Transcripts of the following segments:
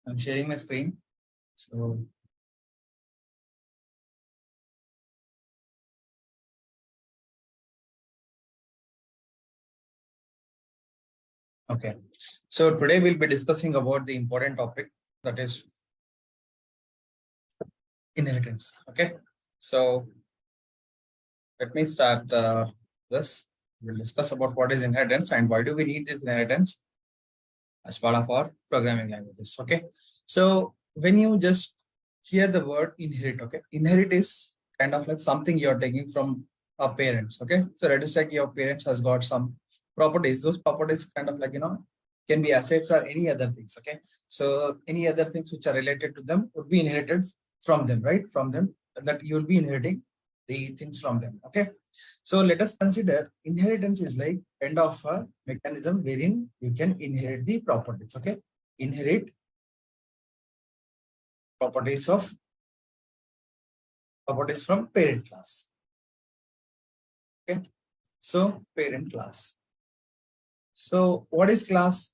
I'm sharing my screen. So okay. So today we'll be discussing about the important topic, that is inheritance. Okay. So let me start this. We'll discuss about what is inheritance and why do we need this inheritance as part of our programming languages. Okay. So when you just hear the word inherit, okay, inherit is kind of like something you're taking from our parents. Okay. So let us say your parents has got some properties. Those properties kind of like, can be assets or any other things. Okay. So any other things which are related to them would be inherited from them, right? From them, that you'll be inheriting the things from them. Okay. So let us consider inheritance is like kind of a mechanism wherein you can inherit the properties. Okay. Inherit properties from parent class. Okay. So parent class. So what is class?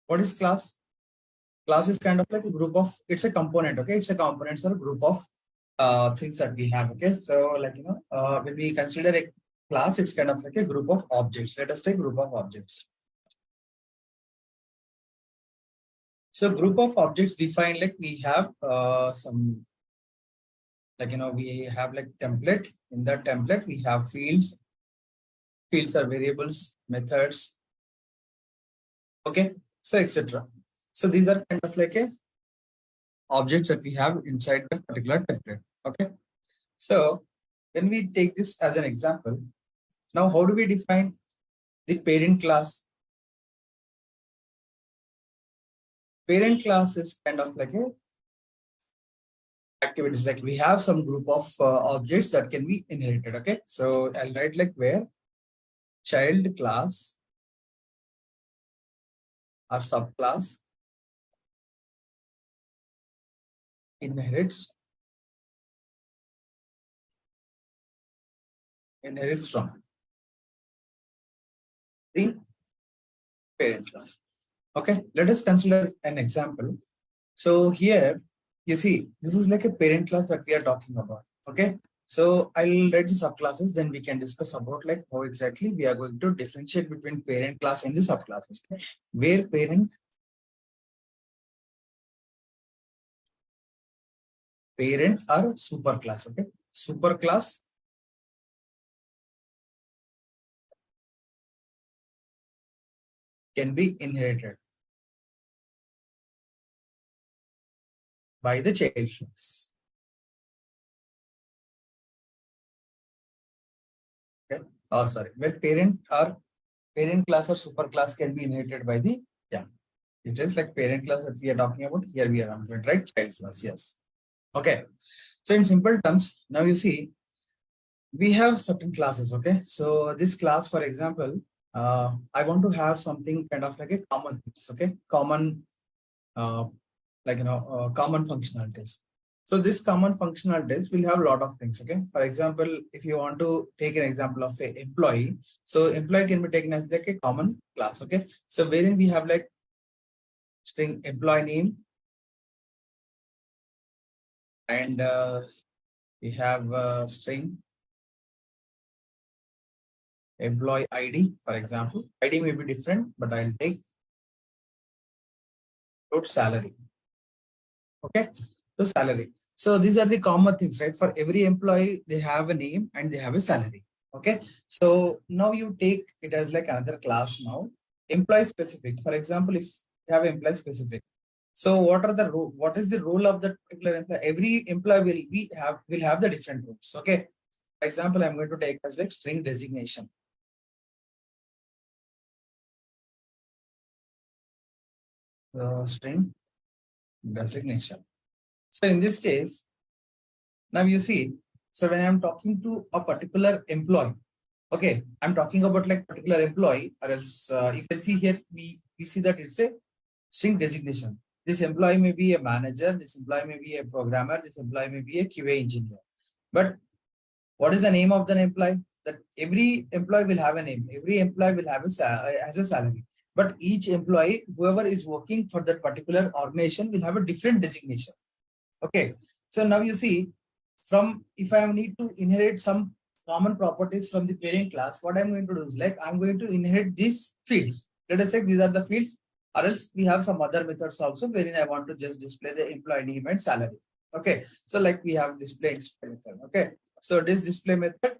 What is class? Class is kind of like a group of, it's a component. Okay. It's a components or a group of things that we have. Okay. So like, when we consider a class, it's kind of like a group of objects. Let us take group of objects. So group of objects defined like we have some, like, we have like template. In that template, we have fields. Fields are variables, methods. Okay. So etc. So these are kind of like a objects that we have inside that particular template. Okay. So when we take this as an example, now how do we define the parent class? Parent class is kind of like a activities, like we have some group of objects that can be inherited. Okay. So I'll write like where child class or subclass inherits from the parent class. Okay, let us consider an example. So here you see this is like a parent class that we are talking about. Okay, so I'll write the subclasses, then we can discuss about like how exactly we are going to differentiate between parent class and the subclasses. Okay? Where parent are superclass. Okay, superclass can be inherited by the child class. Okay. Oh, sorry. Well, parent class or superclass can be inherited by the, yeah. It is like parent class that we are talking about. Here we are on it, right? Child class. Yes. Okay. So in simple terms, now you see we have certain classes. Okay. So this class, for example, I want to have something kind of like a common. Okay. Common, uh, like common functionalities. So this common functionalities will have a lot of things. Okay. For example, if you want to take an example of a employee, so employee can be taken as like a common class. Okay. So wherein we have like string employee name, and we have string employee ID, for example. ID may be different, but I'll take salary. Okay. So salary. So these are the common things, right? For every employee, they have a name and they have a salary. Okay. So now you take it as like another class now. Employee specific. For example, if you have employee specific. So what is the role of that particular employee? Every employee will have the different roles. Okay. For example, I'm going to take as like string designation. String designation. So in this case, now you see, so when I'm talking to a particular employee, okay, I'm talking about like particular employee, or else you can see here, we see that it's a string designation. This employee may be a manager, this employee may be a programmer, this employee may be a QA engineer. But what is the name of the employee? That every employee will have a name. Every employee will have has a salary. but each employee, whoever is working for that particular organization, will have a different designation. Okay. So now you see, from if I need to inherit some common properties from the parent class, what I'm going to do is like I'm going to inherit these fields. Let us say these are the fields, or else we have some other methods also wherein I want to just display the employee name and salary. Okay. So like we have display method. Okay. So this display method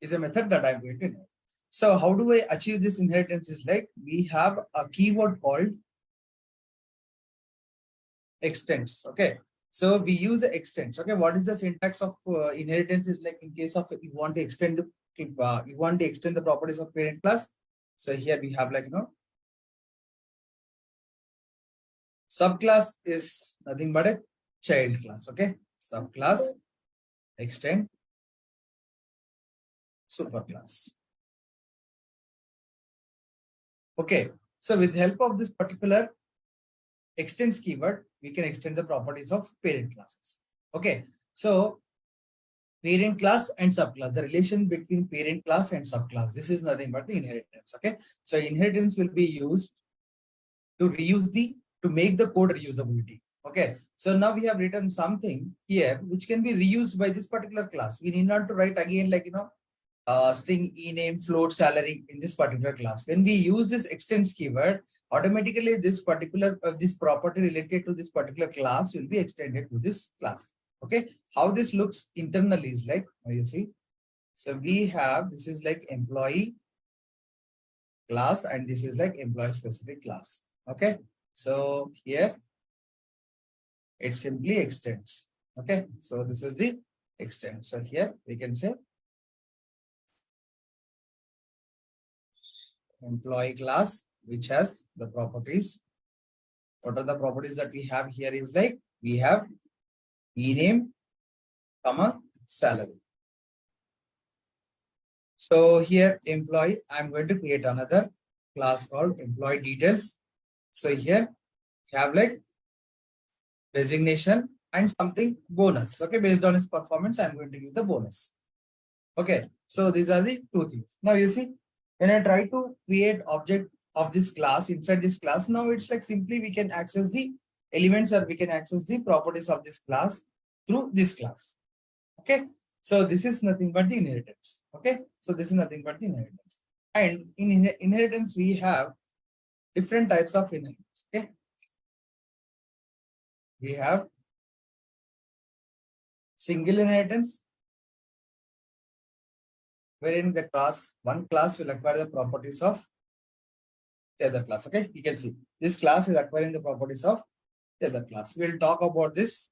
is a method that I'm going to inherit. So how do I achieve this inheritance is like we have a keyword called extends. Okay. So we use extends. Okay. What is the syntax of inheritance is like in case of you want to extend the you want to extend the properties of parent class. So here we have like subclass is nothing but a child class. Okay. Subclass extend superclass. Okay. So with the help of this particular extends keyword, we can extend the properties of parent classes. Okay. So parent class and subclass, the relation between parent class and subclass, this is nothing but the inheritance. Okay. So inheritance will be used to make the code reusability. Okay. So now we have written something here which can be reused by this particular class. We need not to write again like string ename float salary in this particular class. When we use this extends keyword, automatically this particular this property related to this particular class will be extended to this class. Okay. How this looks internally is like, you see, so we have, this is like employee class and this is like employee specific class. Okay. So here it simply extends. Okay. So this is the extend. So here we can say employee class, which has the properties. What are the properties that we have here is like, we have ename, comma, salary. So here employee, I'm going to create another class called employee details. So here we have like designation and something bonus. Okay. Based on his performance, I'm going to give the bonus. Okay. So these are the two things. Now you see, when I try to create object of this class inside this class, now it's like simply we can access the elements or we can access the properties of this class through this class. Okay. So this is nothing but the inheritance. Okay. So this is nothing but the inheritance. And in inheritance, we have different types of inheritance. Okay. We have single inheritance, wherein the class, one class will acquire the properties of the other class. Okay. You can see this class is acquiring the properties of the other class. We'll talk about this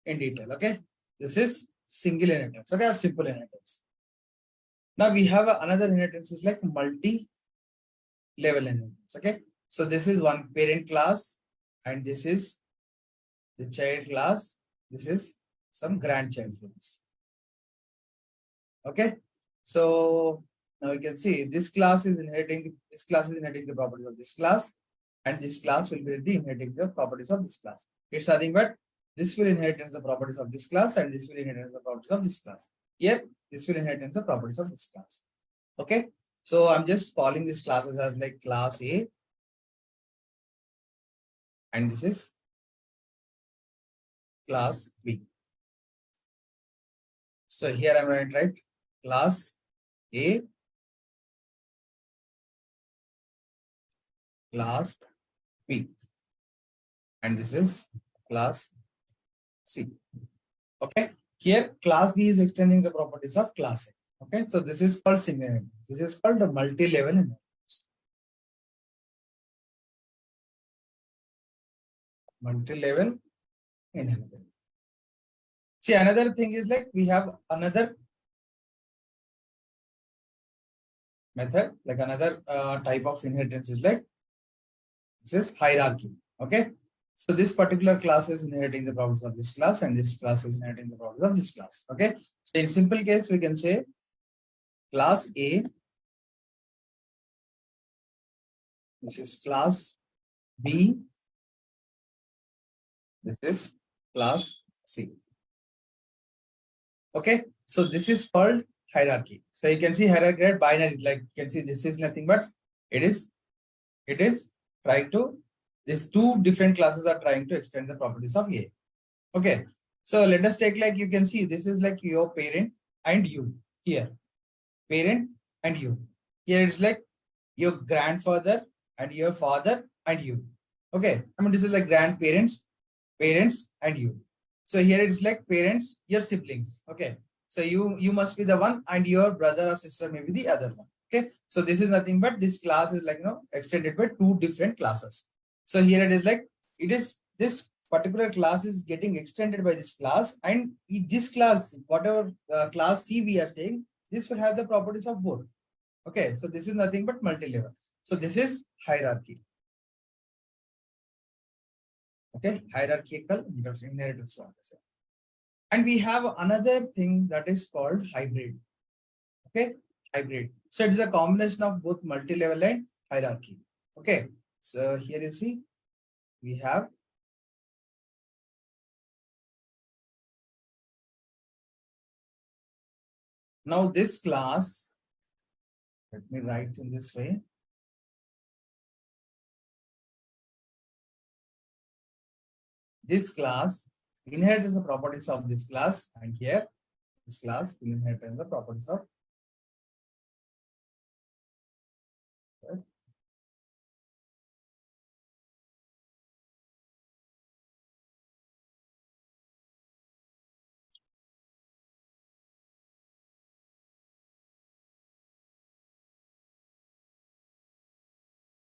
in detail. Okay. This is single inheritance. Okay. Or simple inheritance. Now we have another inheritance is like multi-level inheritance. Okay. So this is one parent class and this is the child class. This is some grandchild class. Okay. So now you can see this class is inheriting the properties of this class, and this class will be inheriting the properties of this class. It's nothing but this will inherit the properties of this class and this will inherit the properties of this class. Here, this will inherit the properties of this class. Okay. So I'm just calling these classes as like class A, and this is class B. So here I'm going to write class A, class B, and this is class C. Okay. Here class B is extending the properties of class A. Okay. So this is called single inheritance. This is called the multi-level inheritance. Multi-level inheritance. See, another thing is like we have another method, like another type of inheritance is like this is hierarchy. Okay. So this particular class is inheriting the properties of this class and this class is inheriting the properties of this class. Okay. So in simple case, we can say class A, this is class B, this is class C. Okay. So this is called hierarchy. So you can see hierarchy at binary, like you can see this is nothing but It is trying to, these two different classes are trying to extend the properties of A. Okay. So let us take, like, you can see this is like your parent and you here. Parent and you. Here it's like your grandfather and your father and you. Okay. I mean, this is like grandparents, parents and you. So here it's like parents, your siblings. Okay. So you must be the one and your brother or sister may be the other one. Okay. So this is nothing but this class is like, extended by two different classes. So here it is like, it is this particular class is getting extended by this class, and this class, whatever class C we are saying, this will have the properties of both. Okay. So this is nothing but multi-level. So this is hierarchy. Okay. Hierarchical inheritance. And we have another thing that is called hybrid. Okay, hybrid. So it's a combination of both multi-level and hierarchy. Okay, so here you see we have now this class. Let me write in this way. This class inherits the properties of this class, and here this class will inherit the properties of. Right?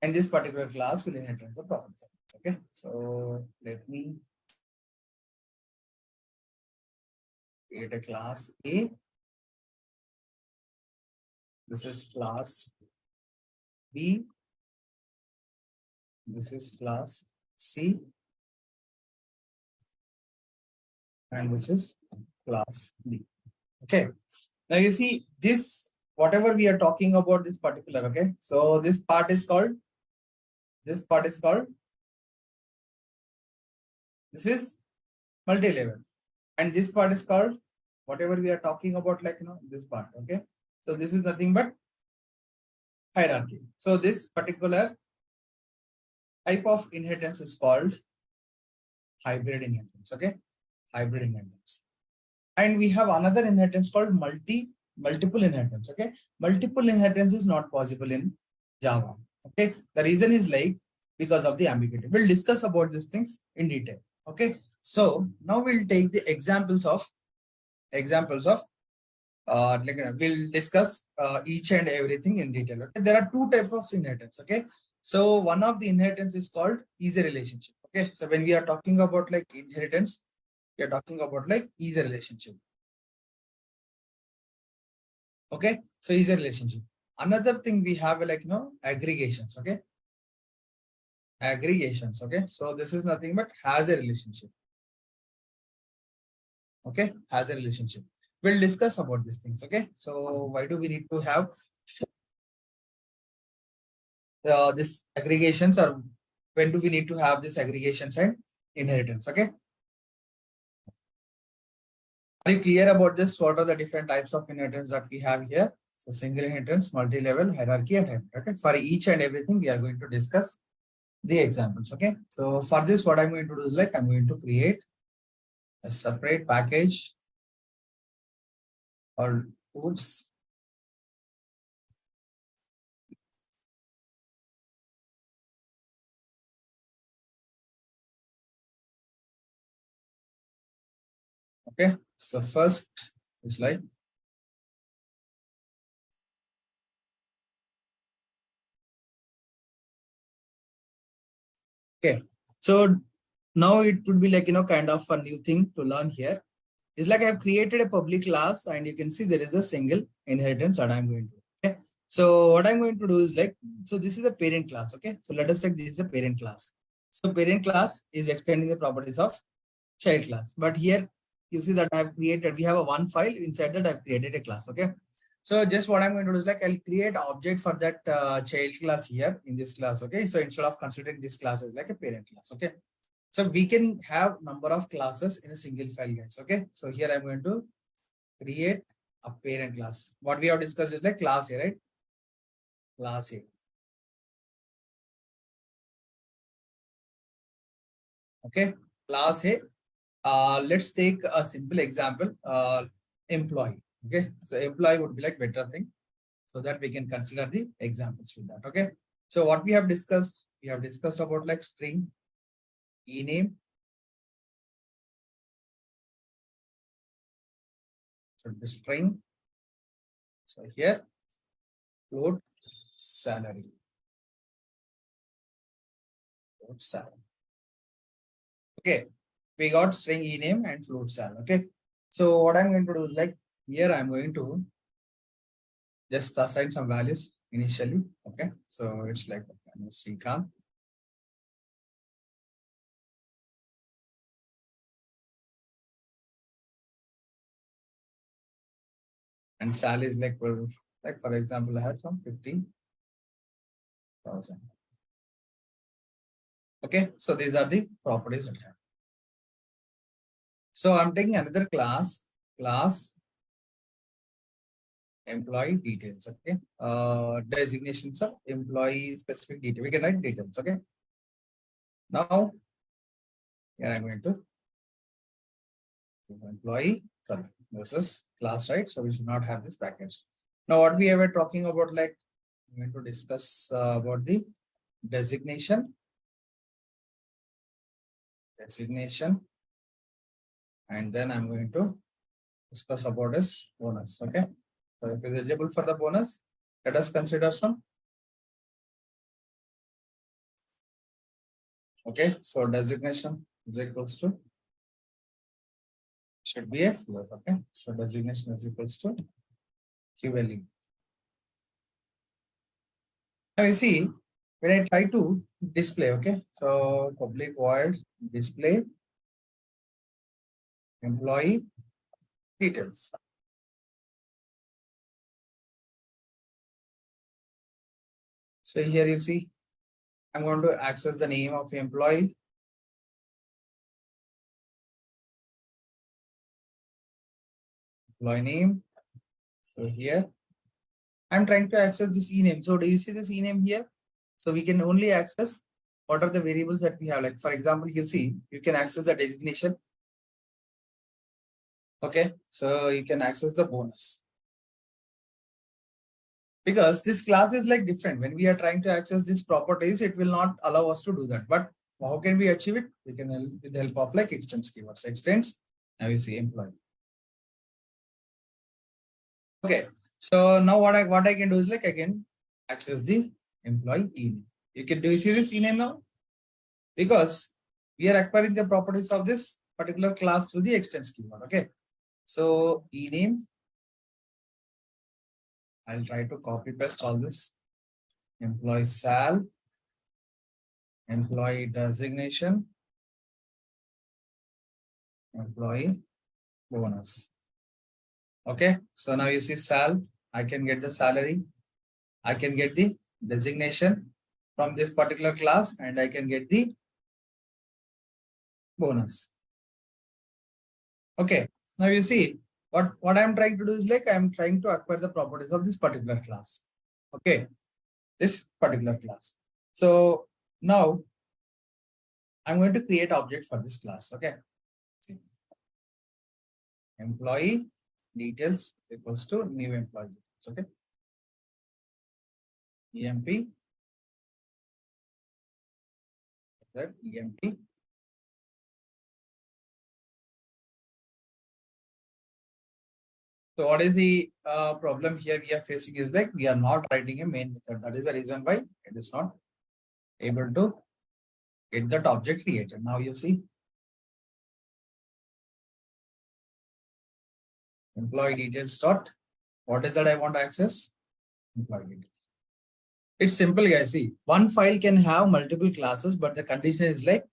And this particular class will inherit the properties. Okay, so let me create a class A. This is class B. This is class C. And this is class D. Okay. Now you see this, whatever we are talking about this particular, okay. So this part is called, this is multi-level. And this part is called, whatever we are talking about, like, this part, okay. So this is nothing but hierarchy. So this particular type of inheritance is called hybrid inheritance, okay. Hybrid inheritance. And we have another inheritance called multiple inheritance, okay. Multiple inheritance is not possible in Java, okay. The reason is like because of the ambiguity. We'll discuss about these things in detail, okay. So now we'll take the examples of like, we'll discuss each and everything in detail. Okay? There are two types of inheritance, okay. So one of the inheritance is called easy relationship, okay. So when we are talking about like inheritance, we are talking about like easy relationship. Okay, so easy relationship. Another thing we have like, aggregations, okay. Aggregations, okay. So this is nothing but has a relationship. Okay, has a relationship. We'll discuss about these things, okay. So why do we need to have this aggregations, or when do we need to have this aggregations and inheritance, okay. Are you clear about this? What are the different types of inheritance that we have here? So single inheritance, multi-level, hierarchy, and hybrid. Okay, for each and everything we are going to discuss the examples. Okay, so for this, what I'm going to do is like I'm going to create a separate package or tools. Okay, so first is like okay. So now it would be like kind of a new thing to learn here. It's like I have created a public class, and you can see there is a single inheritance that I'm going to. Okay. So what I'm going to do is like, so this is a parent class. Okay. So let us take this is a parent class. So parent class is extending the properties of child class. But here you see that I have created, we have a one file inside that I've created a class. Okay. So just what I'm going to do is like, I'll create object for that child class here in this class. Okay. So instead of considering this class as like a parent class. Okay. So we can have number of classes in a single file, guys. Okay. So here I'm going to create a parent class. What we have discussed is like class A, right? Class A. Okay, class A. Let's take a simple example. Employee. Okay, so employee would be like better thing, so that we can consider the examples with that. Okay, so what we have discussed about like string, ename. So the string. So here, float salary. Float salary. Okay, we got string ename and float sal. Okay, so what I'm going to do is like here I'm going to just assign some values initially. Okay, so it's like Srikanth. And sal is like, well, like for example, I had some 15,000. Okay, so these are the properties that I have. So I'm taking another class employee details. Okay, designations of employee specific detail. We can write details. Okay, now here I'm going to employee. Sorry, this is class, right? So we should not have this brackets. Now what we were talking about, like I'm going to discuss about the designation, and then I'm going to discuss about this bonus. Okay, so if it's eligible for the bonus, let us consider some. Okay, so designation is equals to should be a float. Okay, so designation is equals to QLE. Now you see when I try to display, okay, so public void display employee details. So here you see, I'm going to access the name of employee. Employee name. So here, I'm trying to access this ename. So do you see this ename here? So we can only access what are the variables that we have. Like for example, you see, you can access the designation. Okay, so you can access the bonus. Because this class is like different. When we are trying to access these properties, it will not allow us to do that. But how can we achieve it? We can help with the help of like extends keywords. Extends, now you see employee. Okay, so now what I can do is like I can access the employee ename. Do you see this ename now? Because we are acquiring the properties of this particular class through the extends keyword. Okay, so ename. I'll try to copy paste all this. Employee sal, employee designation, employee bonus. Okay, so now you see sal, I can get the salary, I can get the designation from this particular class, and I can get the bonus. Okay, now you see what I'm trying to do is like I'm trying to acquire the properties of this particular class. Okay, this particular class. So now I'm going to create object for this class. Okay, see. Employee details equals to new employee. Okay, emp that emp. So what is the problem here we are facing is like we are not writing a main method. That is the reason why it is not able to get that object created. Now you see employee details dot. What is that I want to access? Employee details. It's simple, guys. See, one file can have multiple classes, but the condition is like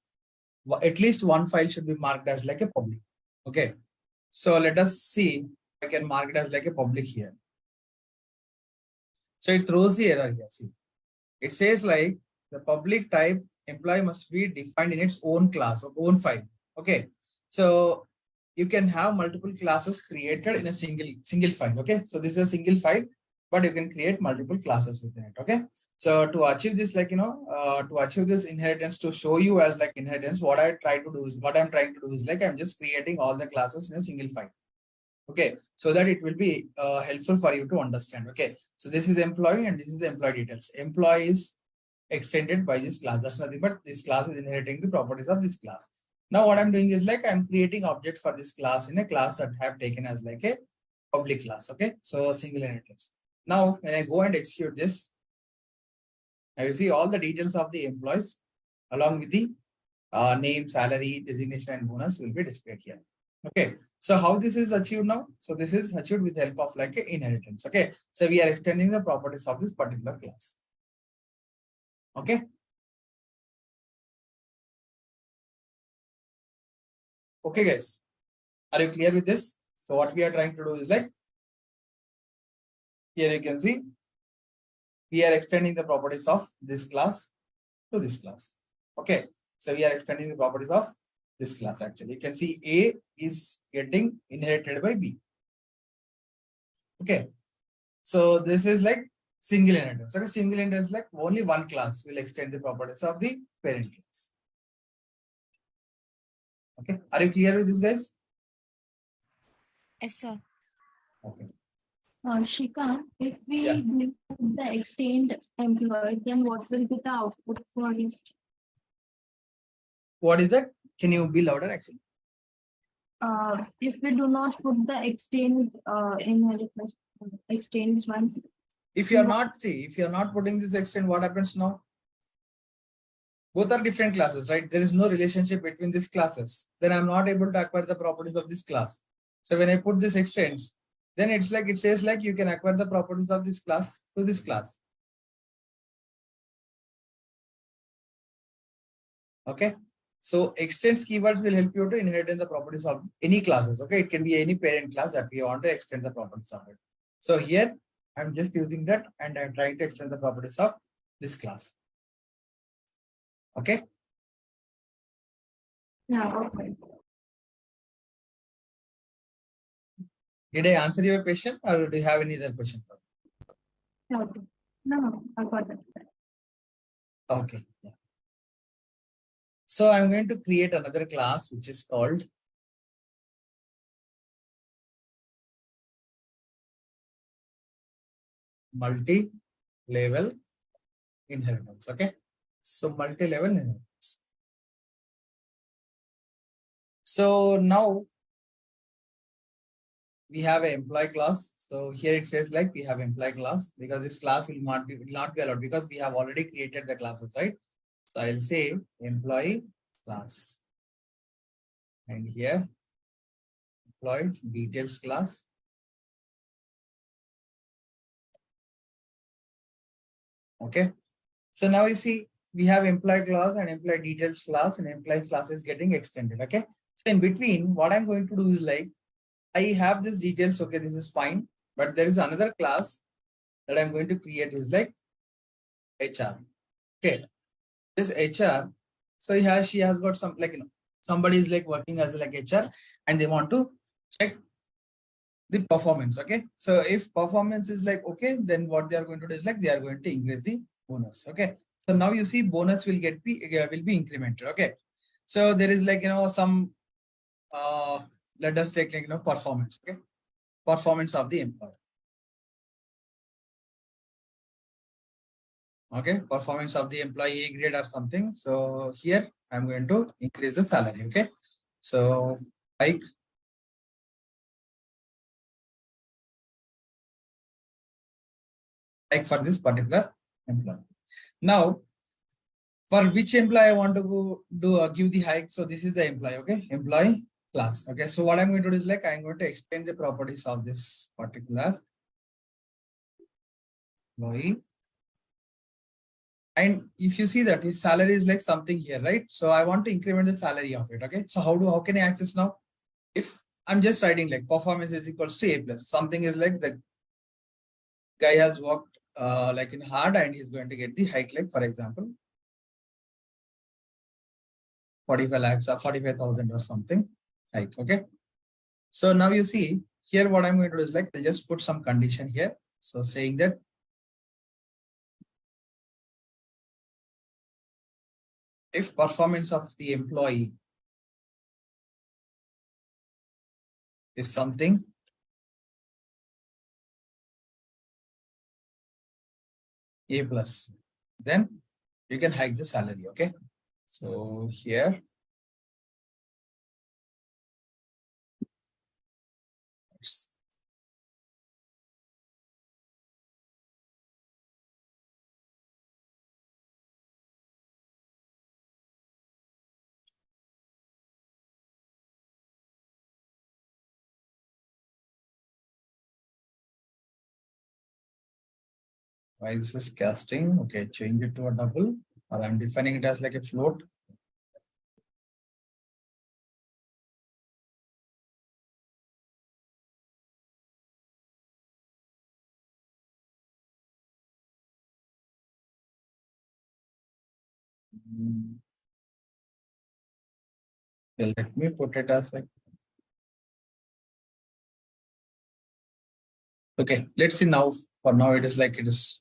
at least one file should be marked as like a public. Okay. So let us see. I can mark it as like a public here. So it throws the error here. See, it says like the public type employee must be defined in its own class or own file. Okay. So you can have multiple classes created in a single file. Okay. So this is a single file. but you can create multiple classes within it. Okay. So to achieve this, to achieve this inheritance, to show you as like inheritance, what I'm trying to do is like, I'm just creating all the classes in a single file. Okay. So that it will be helpful for you to understand. Okay. So this is employee and this is employee details. Employee is extended by this class. That's nothing but this class is inheriting the properties of this class. Now what I'm doing is like, I'm creating object for this class in a class that I have taken as like a public class. Okay. So single inheritance. Now when I go and execute this, I will see all the details of the employees along with the name, salary, designation, and bonus will be displayed here. Okay. So how this is achieved now? So this is achieved with the help of like a inheritance. Okay. So we are extending the properties of this particular class. Okay. Okay, guys. Are you clear with this? So what we are trying to do is like, here you can see, we are extending the properties of this class to this class. Okay. So we are extending the properties of this class actually. You can see A is getting inherited by B. Okay. So this is like single inheritance. Okay. Single inheritance like only one class will extend the properties of the parent class. Okay. Are you clear with this, guys? Yes, sir. Okay. Shika, if we do the extend employee, then what will be the output for you? What is that? Can you be louder actually? If we do not put the extend inheritance, extends once. If you are not, see, if you are not putting this extend, what happens now? Both are different classes, right? There is no relationship between these classes. Then I'm not able to acquire the properties of this class. So when I put this extends, then it's like, it says like you can acquire the properties of this class to this class. Okay. So extends keywords will help you to inherit the properties of any classes. Okay. It can be any parent class that we want to extend the properties of it. So here I'm just using that and I'm trying to extend the properties of this class. Okay. Yeah, okay. Did I answer your question or do you have any other question? Okay. No, I got it. Okay. Yeah. So I'm going to create another class which is called multi-level inheritance. Okay. So multi-level inheritance. So now we have an employee class. So here it says like we have employee class because this class will not be allowed because we have already created the classes, right? So I'll say employee class. And here employee details class. Okay. So now you see we have employee class and employee details class, and employee class is getting extended. Okay. So in between, what I'm going to do is like, I have this details. Okay, this is fine. But there is another class that I'm going to create is like HR. Okay. This HR. So she has got some like, somebody is like working as like HR and they want to check the performance. Okay. So if performance is like, okay, then what they are going to do is like, they are going to increase the bonus. Okay. So now you see bonus will be incremented. Okay. So there is like, some, let us take like, performance. Okay. Performance of the employee. Okay. Performance of the employee A grade or something. So here I'm going to increase the salary. Okay. So hike. Like for this particular employee. Now, for which employee I want to give the hike. So this is the employee. Okay. Employee class. Okay. So what I'm going to do is like, I'm going to extend the properties of this particular employee. And if you see that his salary is like something here, right? So I want to increment the salary of it. Okay. So how can I access now? If I'm just writing like performance is equals to A plus, something is like the guy has worked like in hard and he's going to get the hike, like for example, 45 lakhs or 45,000 or something hike. Okay. So now you see here what I'm going to do is like, I'll just put some condition here. So saying that if performance of the employee is something A plus, then you can hike the salary. Okay. So here, why this is casting? Okay, change it to a double, or I'm defining it as like a float. Okay, let me put it as like, okay, let's see now. For now, it is like it is.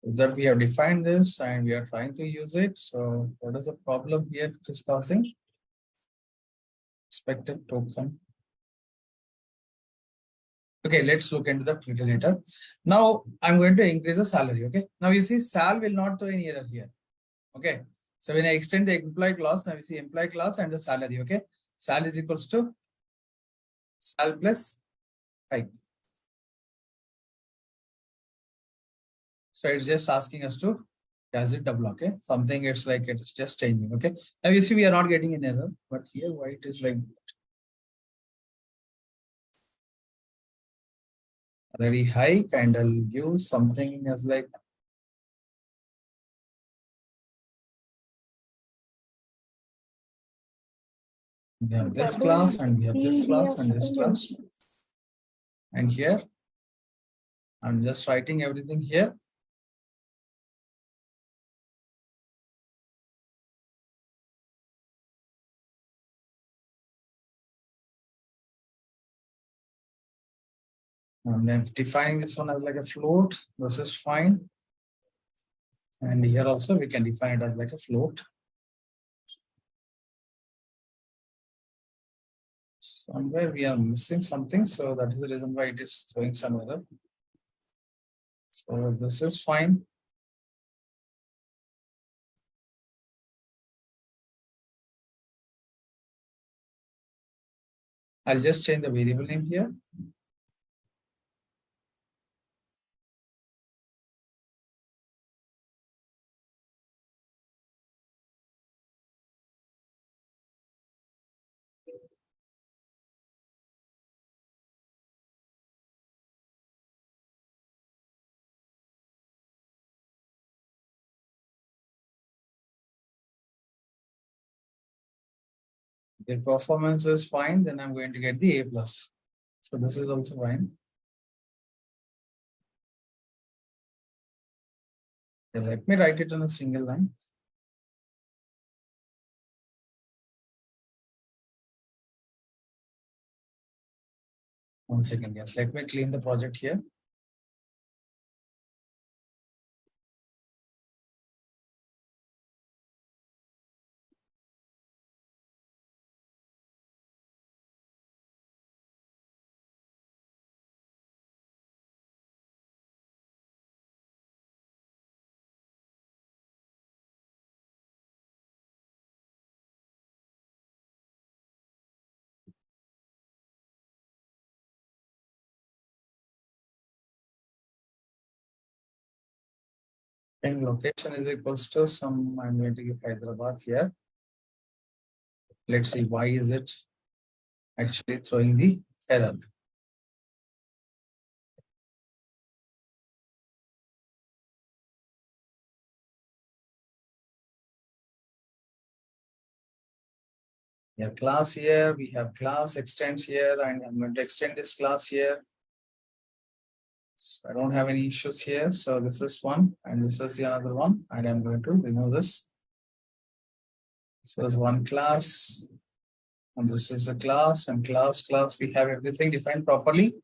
Is that we have defined this and we are trying to use it. So what is the problem here it is causing? Expected token. Okay, let's look into that little later. Now I'm going to increase the salary. Okay. Now you see sal will not throw any error here. Okay. So when I extend the employee class, now you see employee class and the salary. Okay. Sal is equals to sal plus hike. So it's just asking us to as it double. Okay. Something it's like it's just changing. Okay. Now you see we are not getting an error, but here why it is like very high, and I'll give something as like we have this class and we have this class and this class. And here I'm just writing everything here. And I'm defining this one as like a float. This is fine. And here also we can define it as like a float. Somewhere we are missing something, so that is the reason why it is throwing some error. So this is fine. I'll just change the variable name here. The performance is fine, then I'm going to get the A plus. So this is also fine. Okay, let me write it on a single line. One second, yes. Let me clean the project here. And location is equals to some, I'm going to give Hyderabad here. Let's see why is it actually throwing the error. We have class here, we have class extends here, and I'm going to extend this class here. So I don't have any issues here. So this is one, and this is the another one, and I'm going to remove this. So is one class, and this is a class, and class, we have everything defined properly.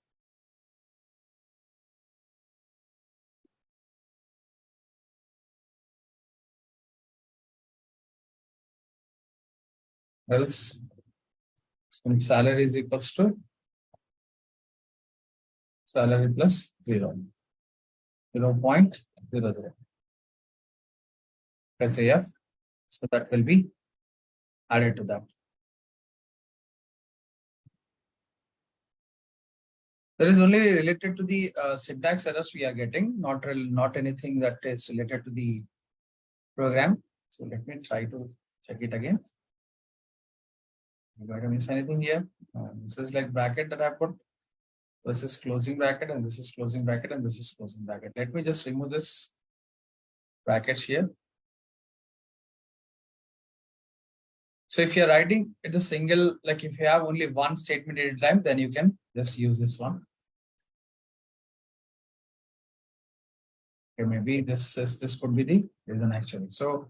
Else, some salary is equals to salary plus 0.00. Press AF. So that will be added to that. There is only related to the syntax errors we are getting, not anything that is related to the program. So let me try to check it again. I'm going to miss anything here. This is like bracket that I put. This is closing bracket, and this is closing bracket, and this is closing bracket. Let me just remove this brackets here. So if you're writing it a single, like if you have only one statement at a time, then you can just use this one. Okay, maybe this could be the reason actually. So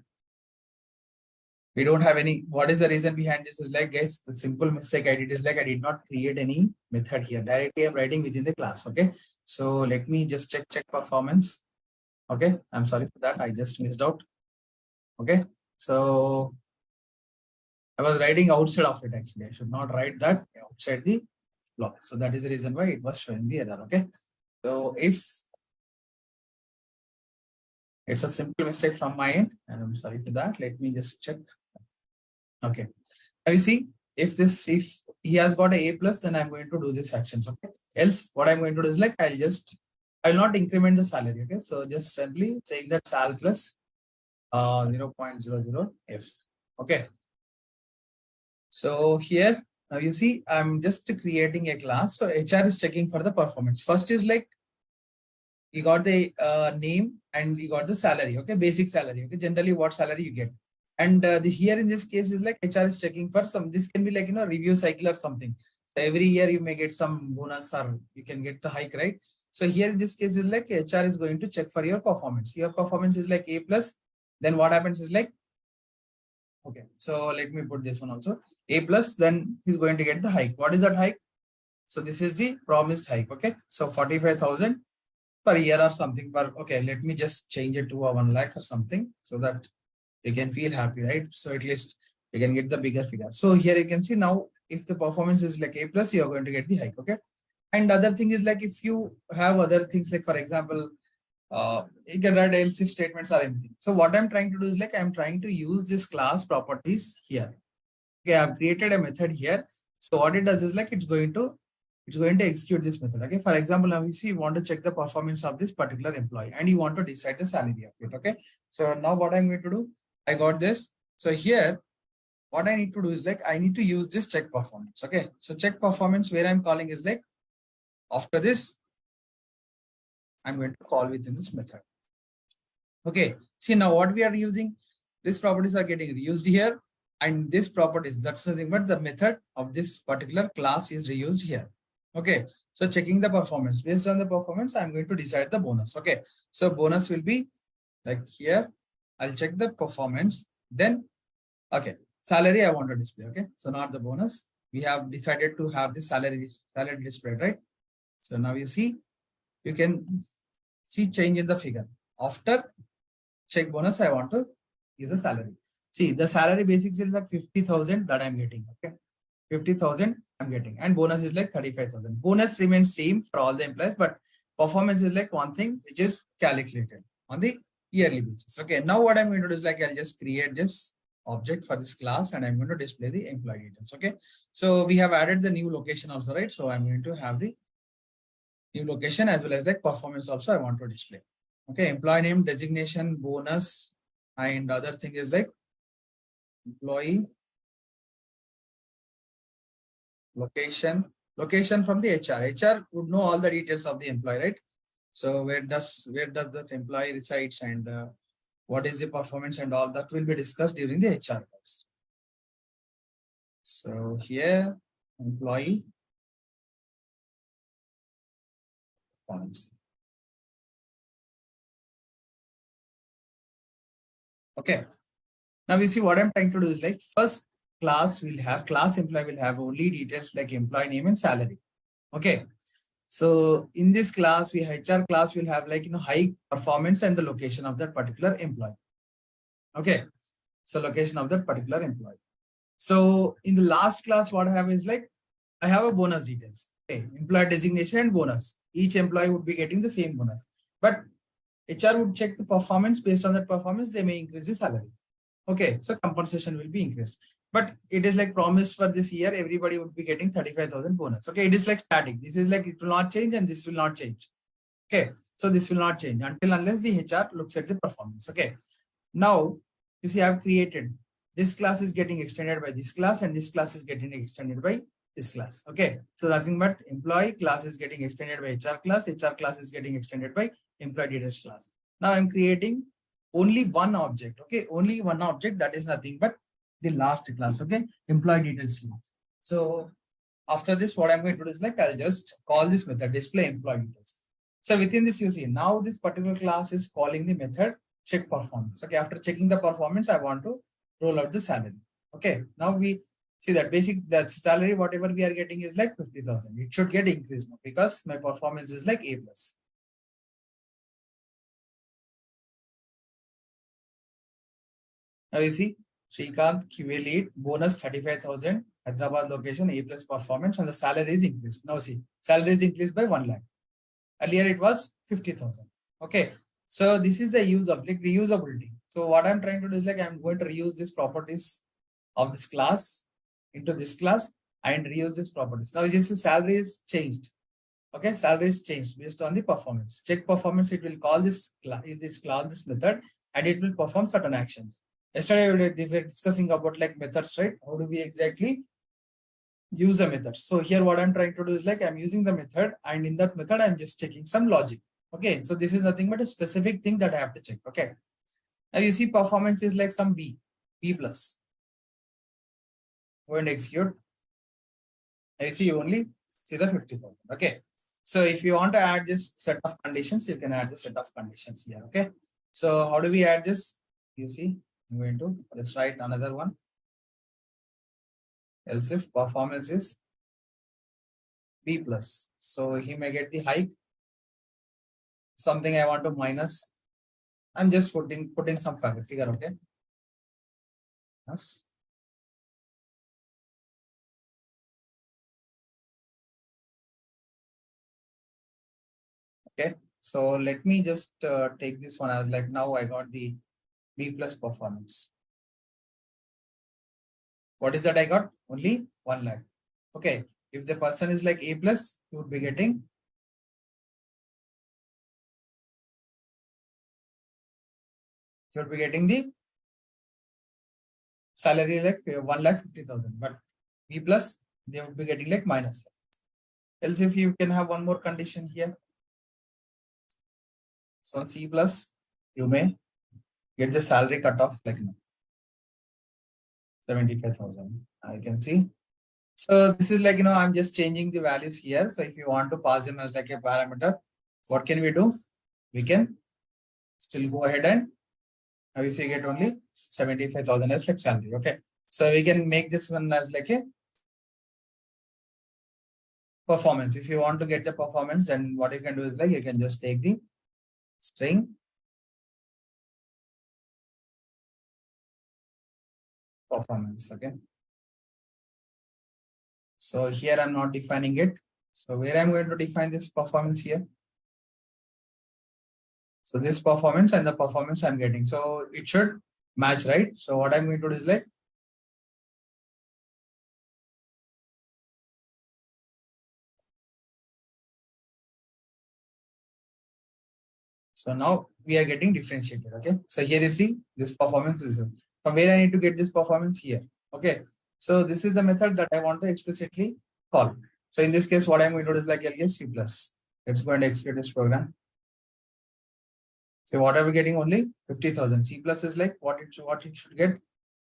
we don't have any. What is the reason behind this? Is like, guys, the simple mistake I did is like I did not create any method here. Directly I'm writing within the class. Okay, so let me just check performance. Okay, I'm sorry for that. I just missed out. Okay, so I was writing outside of it actually. I should not write that outside the block. So that is the reason why it was showing the error. Okay, so if it's a simple mistake from my end, and I'm sorry for that. Let me just check. Okay, now you see if he has got a plus, then I'm going to do this actions. Okay, else what I'm going to do is like I'll not increment the salary. Okay, so just simply saying that sal plus 0.00 f. Okay, so here now you see I'm just creating a class. So HR is checking for the performance. First is like you got the name and you got the salary. Okay, basic salary. Okay, generally what salary you get. And here in this case is like HR is checking for some. This can be like review cycle or something. So every year you may get some bonus or you can get the hike, right? So here in this case is like HR is going to check for your performance. Your performance is like A plus. Then what happens is like, okay, so let me put this one also. A plus, then he's going to get the hike. What is that hike? So this is the promised hike. Okay, so 45,000 per year or something. But okay, let me just change it to a 1 lakh or something so that you can feel happy, right? So at least you can get the bigger figure. So here you can see now if the performance is like A plus, you are going to get the hike. Okay. And other thing is like if you have other things like for example, you can write else if statements or anything. So what I'm trying to do is like I'm trying to use this class properties here. Okay, I've created a method here. So what it does is like it's going to execute this method. Okay, for example, now you see you want to check the performance of this particular employee and you want to decide the salary of it. Okay, so now what I'm going to do, I got this. So here, what I need to do is like I need to use this check performance. Okay, so check performance where I'm calling is like after this, I'm going to call within this method. Okay, see now what we are using, these properties are getting reused here. And this properties, that's nothing but the method of this particular class is reused here. Okay, so checking the performance. Based on the performance, I'm going to decide the bonus. Okay, so bonus will be like here. I'll check the performance. Then, okay, salary I want to display. Okay, so not the bonus. We have decided to have the salary displayed, right? So now you see, you can see change in the figure. After check bonus, I want to use the salary. See, the salary basics is like 50,000 that I'm getting. Okay, 50,000 I'm getting, and bonus is like 35,000. Bonus remains same for all the employees, but performance is like one thing which is calculated on the yearly basis. Okay, now what I'm going to do is like I'll just create this object for this class and I'm going to display the employee details. Okay, so we have added the new location also, right? So I'm going to have the new location as well as like performance also I want to display. Okay, employee name, designation, bonus, and other thing is like employee location from the HR. HR would know all the details of the employee, right? So where does that employee resides and what is the performance and all that will be discussed during the HR course. So here employee performance. Okay. Now we see what I'm trying to do is like first class employee will have only details like employee name and salary. Okay. So in this class, HR class will have like, high performance and the location of that particular employee. Okay. So location of that particular employee. So in the last class, what I have is like, I have a bonus details. Okay. Employee designation and bonus. Each employee would be getting the same bonus, but HR would check the performance. Based on that performance, they may increase the salary. Okay. So compensation will be increased. But it is like promised for this year, everybody would be getting 35,000 bonus. Okay, it is like static. This is like it will not change and this will not change. Okay, so this will not change unless the HR looks at the performance. Okay, now you see I've created this class is getting extended by this class and this class is getting extended by this class. Okay, so nothing but employee class is getting extended by HR class is getting extended by employee details class. Now I'm creating only one object. Okay, only one object, that is nothing but the last class. Okay, employee details class. So after this, what I'm going to do is like I'll just call this method display employee details. So within this, you see now this particular class is calling the method check performance. Okay, after checking the performance, I want to roll out the salary. Okay, now we see that that salary whatever we are getting is like 50,000. It should get increased now because my performance is like A plus. Now you see Srikanth QA lead bonus 35,000, Hyderabad location, A plus performance, and the salary is increased. Now see, salary is increased by 1 lakh. Earlier it was 50,000. Okay, so this is the use of like reusability. So what I'm trying to do is like I'm going to reuse these properties of this class into this class and reuse these properties. Now this is salary is changed. Okay, salary is changed based on the performance. Check performance. It will call this method, and it will perform certain actions. Yesterday we were discussing about like methods, right? How do we exactly use the methods? So here what I'm trying to do is like I'm using the method, and in that method I'm just checking some logic. Okay, so this is nothing but a specific thing that I have to check. Okay, now you see performance is like some B plus. Go and execute. I see you only see the 50,000. Okay, so if you want to add this set of conditions, you can add the set of conditions here. Okay, so how do we add this? You see, I'm going to let's write another one. Else if performance is B plus, so he may get the hike. Something I want to minus. I'm just putting some figure. Okay. Yes. Okay. So let me just take this one as like now I got the B plus performance. What is that I got? Only 1 lakh. Okay. If the person is like A plus, you would be getting the salary like 1,50,000, but B plus they would be getting like minus. Else if you can have one more condition here. So on C plus, you may get the salary cut off like 75,000. I can see. So this is like, I'm just changing the values here. So if you want to pass them as like a parameter, what can we do? We can still go ahead and obviously get only 75,000 as like salary. Okay. So we can make this one as like a performance. If you want to get the performance, then what you can do is like you can just take the string performance. Okay. So here I'm not defining it. So where I'm going to define this performance here. So this performance and the performance I'm getting. So it should match, right? So what I'm going to do is like so now we are getting differentiated. Okay. So here you see this performance is from where I need to get this performance here. Okay. So this is the method that I want to explicitly call. So in this case, what I'm going to do is like alias C plus. Let's go and execute this program. So what are we getting? Only 50,000. C plus is like what it should get.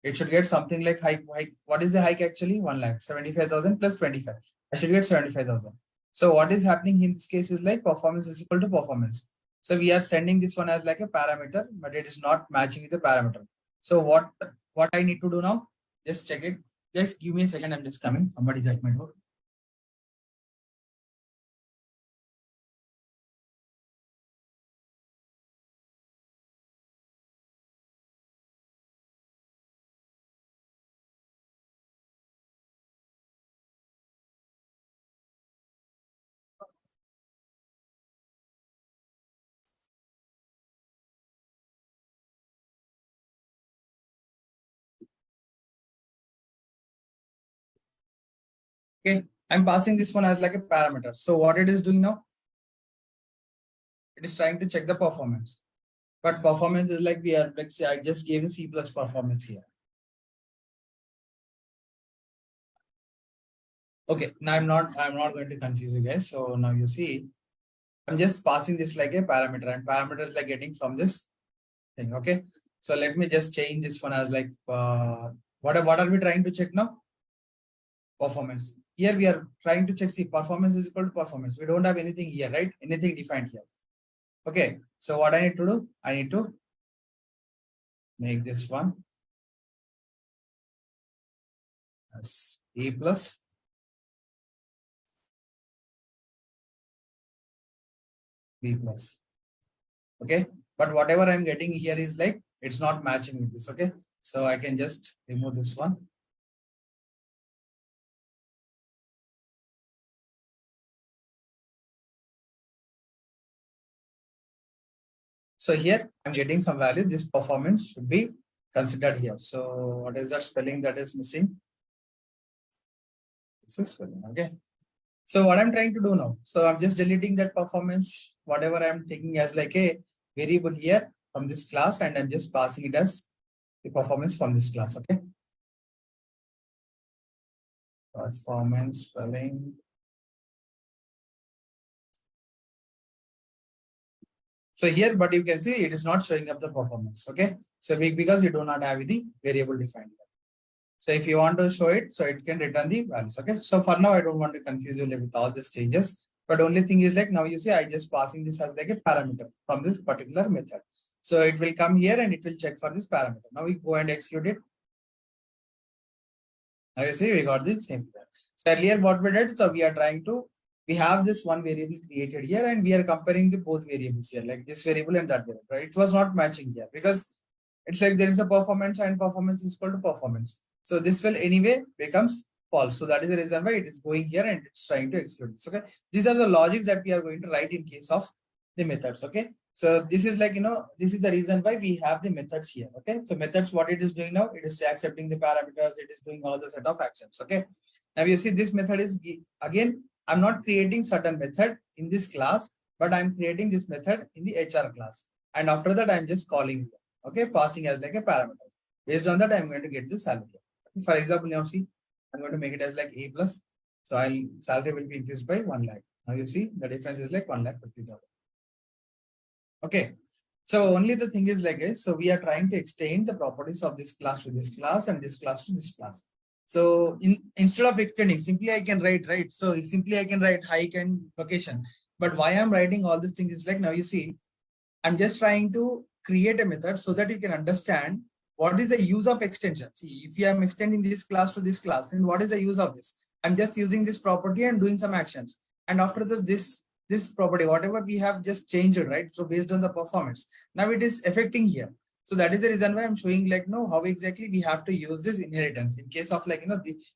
It should get something like hike. What is the hike actually? 1 lakh 75,000 plus 25. I should get 75,000. So what is happening in this case is like performance is equal to performance. So we are sending this one as like a parameter, but it is not matching with the parameter. So what I need to do now? Just check it. Just give me a second. I'm just coming. Somebody's at my door. Okay, I'm passing this one as like a parameter. So what it is doing now? It is trying to check the performance. But performance is like we are, let's say I just gave a C plus performance here. Okay, now I'm not going to confuse you guys. So now you see, I'm just passing this like a parameter, and parameter is like getting from this thing. Okay, so let me just change this one as like what are we trying to check now? Performance. Here we are trying to check, see, performance is equal to performance. We don't have anything here, right? Anything defined here. Okay, so what I need to do? I need to make this one as A plus B plus. Okay, but whatever I'm getting here is like, it's not matching with this. Okay, so I can just remove this one. So here I'm getting some value. This performance should be considered here. So what is that spelling that is missing? This is spelling. Okay. So what I'm trying to do now, so I'm just deleting that performance, whatever I'm taking as like a variable here from this class, and I'm just passing it as the performance from this class. Okay. Performance spelling. So here, but you can see it is not showing up the performance. Okay. So because you do not have the variable defined here. So if you want to show it, so it can return the values. Okay. So for now, I don't want to confuse you with all these changes. But only thing is like now you see I just passing this as like a parameter from this particular method. So it will come here and it will check for this parameter. Now we go and execute it. Now you see we got the same. So earlier what we did, so we are trying to, we have this one variable created here and we are comparing the both variables here, like this variable and that variable. Right? It was not matching here because it's like there is a performance and performance is equal to performance. So this will anyway becomes false. So that is the reason why it is going here and it's trying to exclude this. Okay. These are the logics that we are going to write in case of the methods. Okay. So this is like, this is the reason why we have the methods here. Okay. So methods, what it is doing now, it is accepting the parameters. It is doing all the set of actions. Okay. Now you see this method is, again, I'm not creating certain method in this class, but I'm creating this method in the HR class. And after that, I'm just calling it. Okay, passing as like a parameter. Based on that, I'm going to get the salary. For example, now see, I'm going to make it as like A plus. So salary will be increased by 1 lakh. Now you see the difference is like 1,50,000. Okay. So only the thing is like this. So we are trying to extend the properties of this class to this class and this class to this class. So instead of extending, simply I can write, right? So simply I can write hike and location. But why I'm writing all these things is like, now you see, I'm just trying to create a method so that you can understand what is the use of extension. See, if I'm extending this class to this class, then what is the use of this? I'm just using this property and doing some actions. And after this property, whatever we have just changed it, right? So based on the performance, now it is affecting here. So that is the reason why I'm showing like, how exactly we have to use this inheritance in case of like,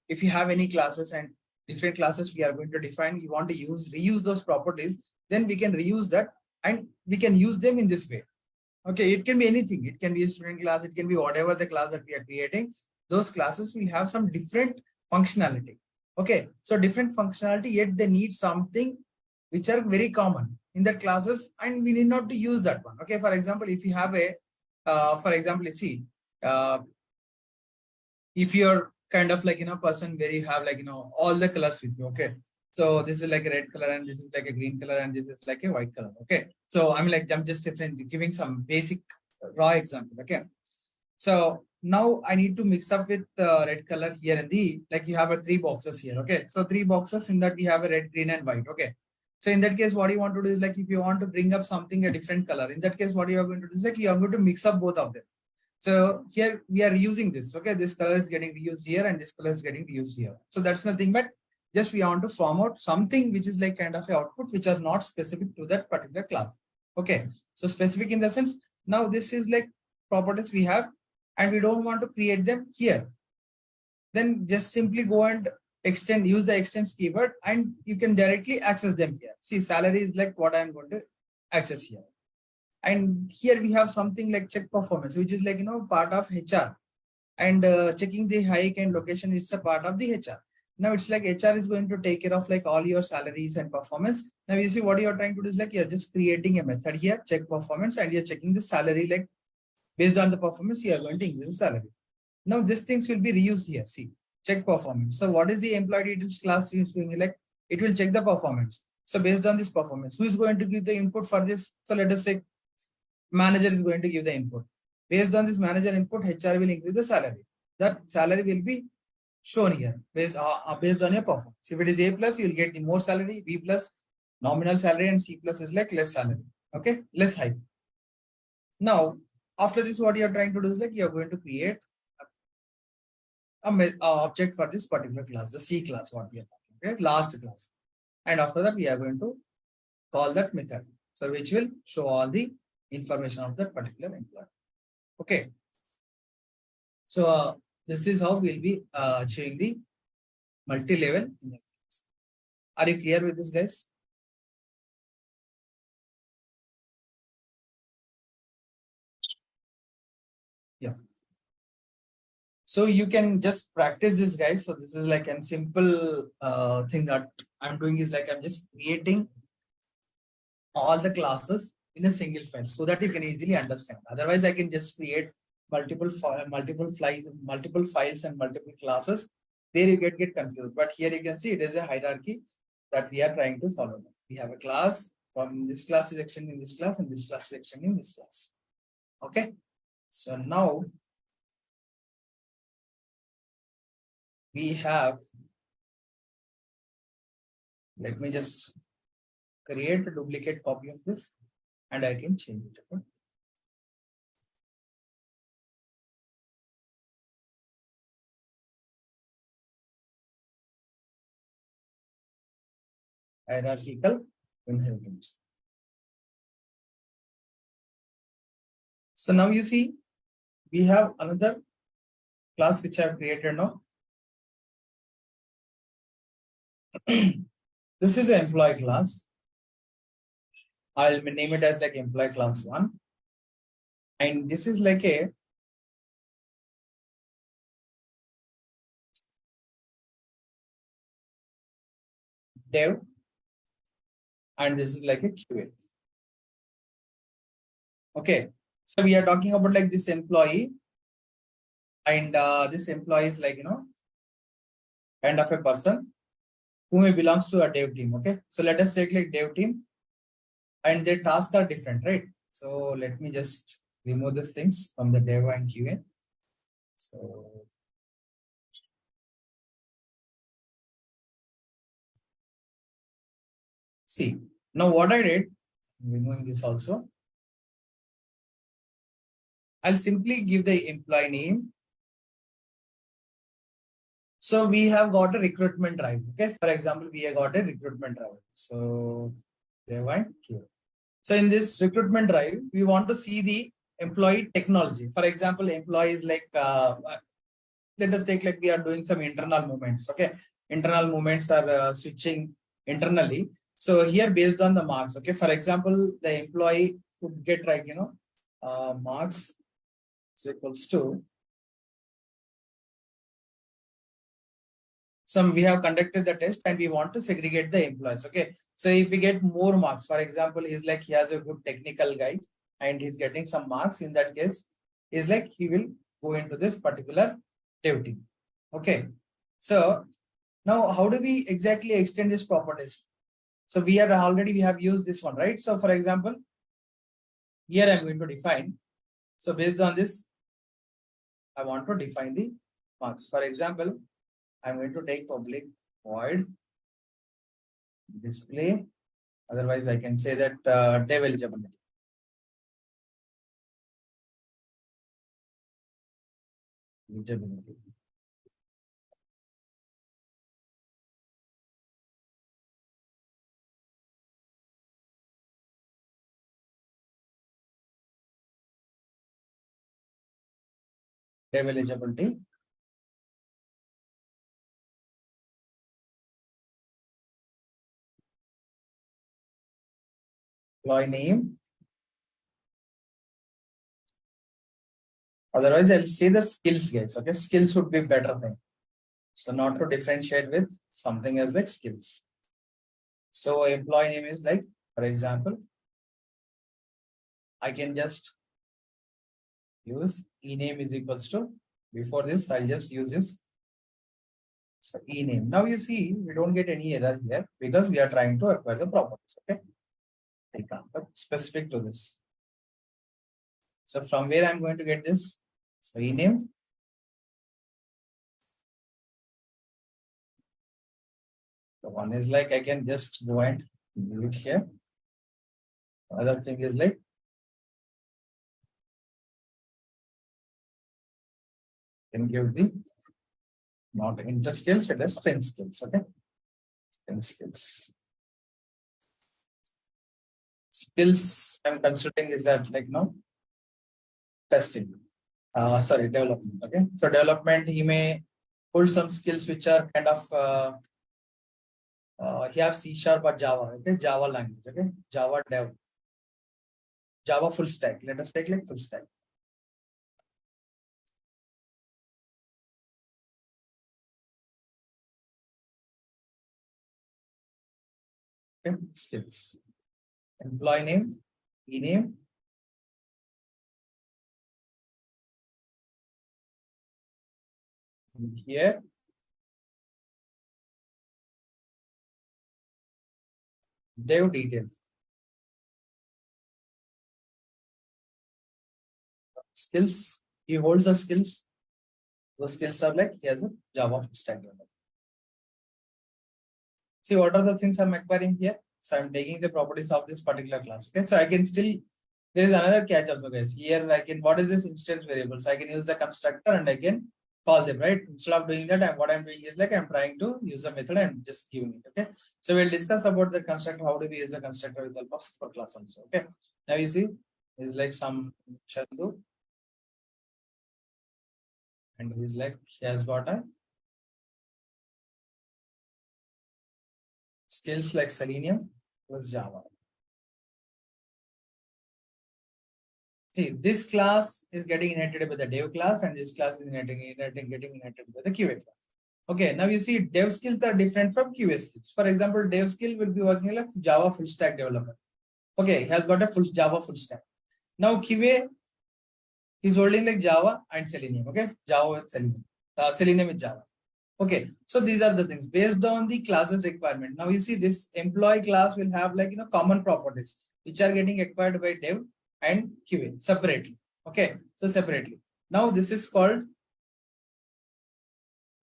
if you have any classes and different classes we are going to define, you want to reuse those properties, then we can reuse that and we can use them in this way. Okay, it can be anything. It can be a student class. It can be whatever the class that we are creating. Those classes will have some different functionality. Okay, so different functionality, yet they need something which are very common in that classes, and we need not to use that one. Okay, for example, if you have a, for example, you see, if you're kind of like, person where you have like, all the colors with you. Okay. So this is like a red color and this is like a green color and this is like a white color. Okay. So I'm just giving some basic raw example. Okay. So now I need to mix up with red color here and like you have a 3 boxes here. Okay. So 3 boxes, in that we have a red, green and white. Okay. So in that case, what you want to do is like, if you want to bring up something a different color, in that case, what you are going to do is like, you are going to mix up both of them. So here we are using this. Okay, this color is getting reused here and this color is getting reused here. So that's nothing but just we want to form out something which is like kind of a output which are not specific to that particular class. Okay, so specific in the sense now this is like properties we have and we don't want to create them here. Then just simply go and use the extends keyword and you can directly access them here. See, salary is like what I'm going to access here. And here we have something like check performance, which is like, part of HR, and checking the hike and location is a part of the HR. Now it's like HR is going to take care of like all your salaries and performance. Now you see what you're trying to do is like you're just creating a method here, check performance, and you're checking the salary, like based on the performance, you are going to increase the salary. Now these things will be reused here. See, check performance. So what is the employee details class is doing? Like it will check the performance. So based on this performance, who is going to give the input for this? So let us say manager is going to give the input. Based on this manager input, HR will increase the salary. That salary will be shown here based on your performance. If it is A plus, you will get the more salary, B plus nominal salary, and C plus is like less salary. Okay, less high. Now, after this, what you are trying to do is like you are going to create a object for this particular class, the C class, what we are talking, okay, last class. And after that, we are going to call that method. So which will show all the information of that particular employee. Okay. So this is how we'll be achieving the multi-level. Are you clear with this, guys? Yeah. So you can just practice this, guys. So this is like a simple thing that I'm doing is like I'm just creating all the classes in a single file so that you can easily understand. Otherwise, I can just create multiple files and multiple classes. There you get confused. But here you can see it is a hierarchy that we are trying to follow. We have a class, from this class is extending this class and this class is extending this class. Okay. So now we have, let me just create a duplicate copy of this and I can change it. Okay? Hierarchical inheritance. So now you see we have another class which I have created now. This is an employee class. I'll name it as like employee class 1. And this is like a dev. And this is like a QA. Okay. So we are talking about like this employee. And this employee is like, kind of a person who may belongs to a dev team. Okay. So let us take like dev team. And their tasks are different, right? So let me just remove these things from the dev and QA. So see, now what I did, I'm removing this also. I'll simply give the employee name. So we have got a recruitment drive. Okay. For example, we have got a recruitment drive. So dev and QA. So in this recruitment drive, we want to see the employee technology. For example, employees like, let us take like we are doing some internal movements. Okay. Internal movements are switching internally. So here based on the marks. Okay. For example, the employee would get like, marks is equals to some, we have conducted the test and we want to segregate the employees. Okay. So if we get more marks, for example, he's like, he has a good technical guy and he's getting some marks, in that case, is like, he will go into this particular dev team. Okay. So now how do we exactly extend this properties? So we have used this one, right? So for example, here I'm going to define. So based on this, I want to define the marks. For example, I'm going to take public void display. Otherwise, I can say that dev eligibility. Eligibility. Dev eligibility. Employee name. Otherwise, I'll say the skills, guys. Okay, skills would be better thing. So not to differentiate with something else like skills. So employee name is like, for example, I can just use ename is equals to, before this, I'll just use this. So ename. Now you see, we don't get any error here because we are trying to acquire the properties. Okay. But specific to this. So from where I'm going to get this? So ename. The one is like I can just go and do it here. Other thing is like can give the not inter skills, it is string skills. Okay. String skills. Skills I'm considering is that like no testing. Sorry, development. Okay. So development, he may hold some skills which are kind of he have C# or Java. Okay, Java language. Okay, Java dev. Java full stack. Let us take like full stack. Okay, skills. Employee name, ename. Here. Dev details. Skills. He holds the skills. Those skills are like he has a Java full stack developer. See what are the things I'm acquiring here? So I'm taking the properties of this particular class. Okay, so I can still, there is another catch also, guys. Here I can, what is this instance variable? So I can use the constructor and I can call them, right? Instead of doing that, what I'm doing is like I'm trying to use the method and just giving it. Okay, so we'll discuss about the constructor. How do we use the constructor with the help of super class also? Okay, now you see, it's like some Chandu, and he's like he has got a skills like Selenium plus Java. See, this class is getting inherited by the dev class, and this class is getting inherited by the QA class. Okay, now you see dev skills are different from QA skills. For example, dev skill will be working like Java full stack developer. Okay, he has got a full Java full stack. Now QA is holding like Java and Selenium. Okay, Java with Selenium, Selenium with Java. Okay, so these are the things based on the classes requirement. Now you see this employee class will have like common properties which are getting acquired by dev and QA separately. Okay, so separately. Now this is called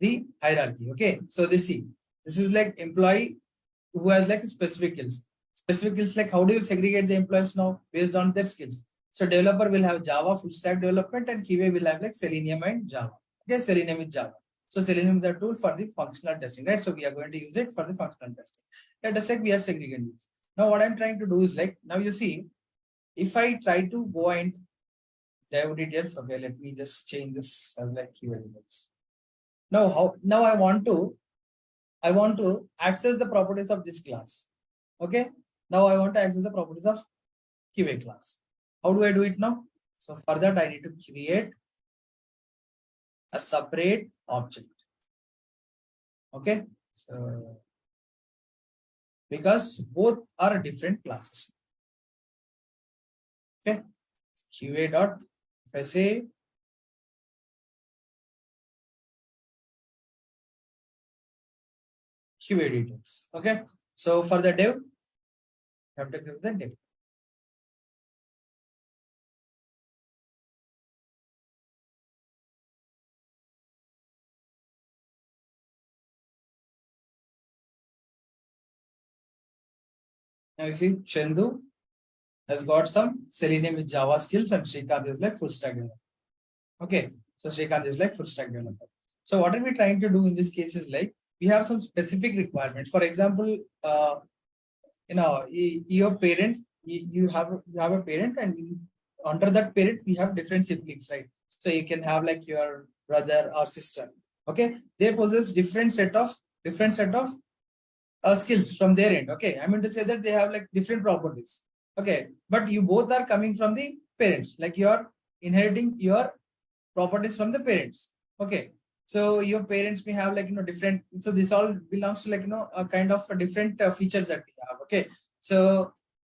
the hierarchy. Okay, so this is like employee who has like specific skills. Specific skills, like how do you segregate the employees now based on their skills? So developer will have Java full stack development and QA will have like Selenium and Java. Okay, Selenium with Java. So Selenium is the tool for the functional testing, right? So we are going to use it for the functional testing. Let us like we are segregating this. Now what I'm trying to do is like, now you see, if I try to go and dev details, okay, let me just change this as like QA details. Now I want to access the properties of this class. Okay. Now I want to access the properties of QA class. How do I do it now? So for that I need to create a separate object. Okay. So because both are different classes. Okay. QA dot, if I say QA details. Okay. So for the dev, you have to give the dev. Now you see Chandu has got some Selenium with Java skills and Srikanth is like full stack developer. Okay. So Srikanth is like full stack developer. So what are we trying to do in this case is like we have some specific requirements. For example, your parent, you have a parent, and under that parent we have different siblings, right? So you can have like your brother or sister. Okay, they possess different set of skills from their end. Okay, I mean to say that they have like different properties. Okay, but you both are coming from the parents, like you are inheriting your properties from the parents. Okay, so your parents may have like different. So this all belongs to like a kind of different features that we have. Okay, so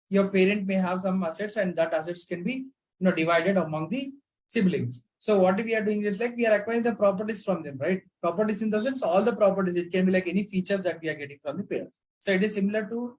your parent may have some assets, and that assets can be divided among the siblings. So what we are doing is like we are acquiring the properties from them, right? Properties in the sense all the properties. It can be like any features that we are getting from the parent. So it is similar to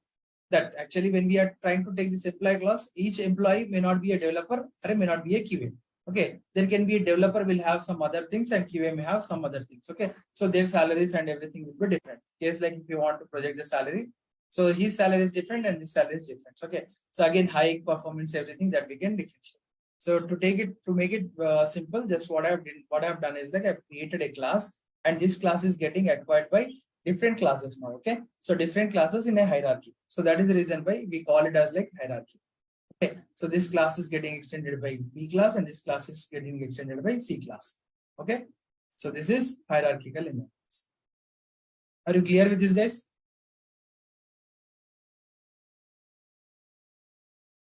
that. Actually, when we are trying to take this employee class, each employee may not be a developer or may not be a QA. Okay, there can be a developer will have some other things and QA may have some other things. Okay, so their salaries and everything will be different. Case like if you want to project the salary, so his salary is different and this salary is different. Okay, so again, high performance, everything that we can differentiate. So to make it simple, just what I've done is like I've created a class, and this class is getting acquired by different classes now. Okay, so different classes in a hierarchy. So that is the reason why we call it as like hierarchy. Okay, so this class is getting extended by B class, and this class is getting extended by C class. Okay, so this is hierarchical inheritance. Are you clear with this, guys?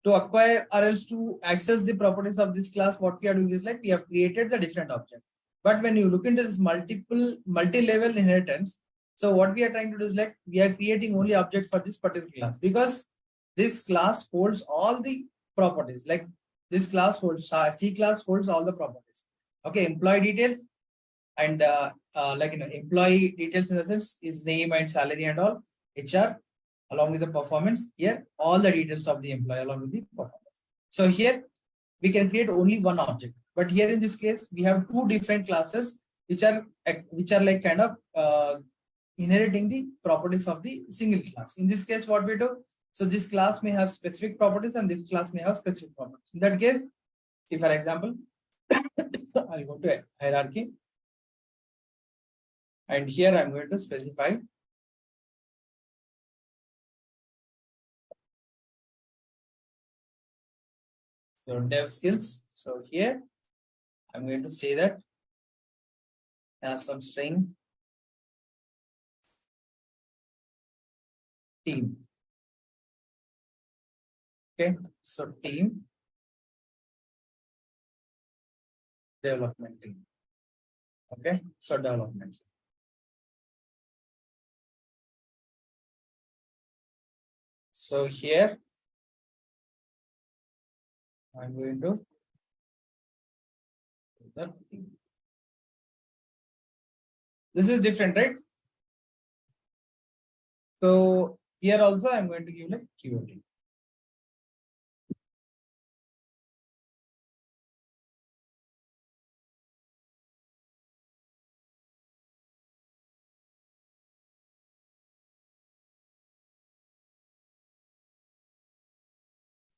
To acquire or else to access the properties of this class, what we are doing is like we have created the different object. But when you look into this multi-level inheritance, so what we are trying to do is like we are creating only object for this particular class, because this class holds all the properties. Like this class holds C class holds all the properties. Okay, employee details and employee details in the sense is name and salary and all, HR along with the performance. Here all the details of the employee along with the performance. So here we can create only one object, but here in this case we have two different classes which are like kind of inheriting the properties of the single class. In this case, what we do, so this class may have specific properties and this class may have specific properties. In that case, see for example, I'll go to hierarchy, and here I'm going to specify your dev skills. So here I'm going to say that as some string team. Okay, so team development team. Okay, so development. So here I'm going to the team. This is different, right? So here also I'm going to give like QA.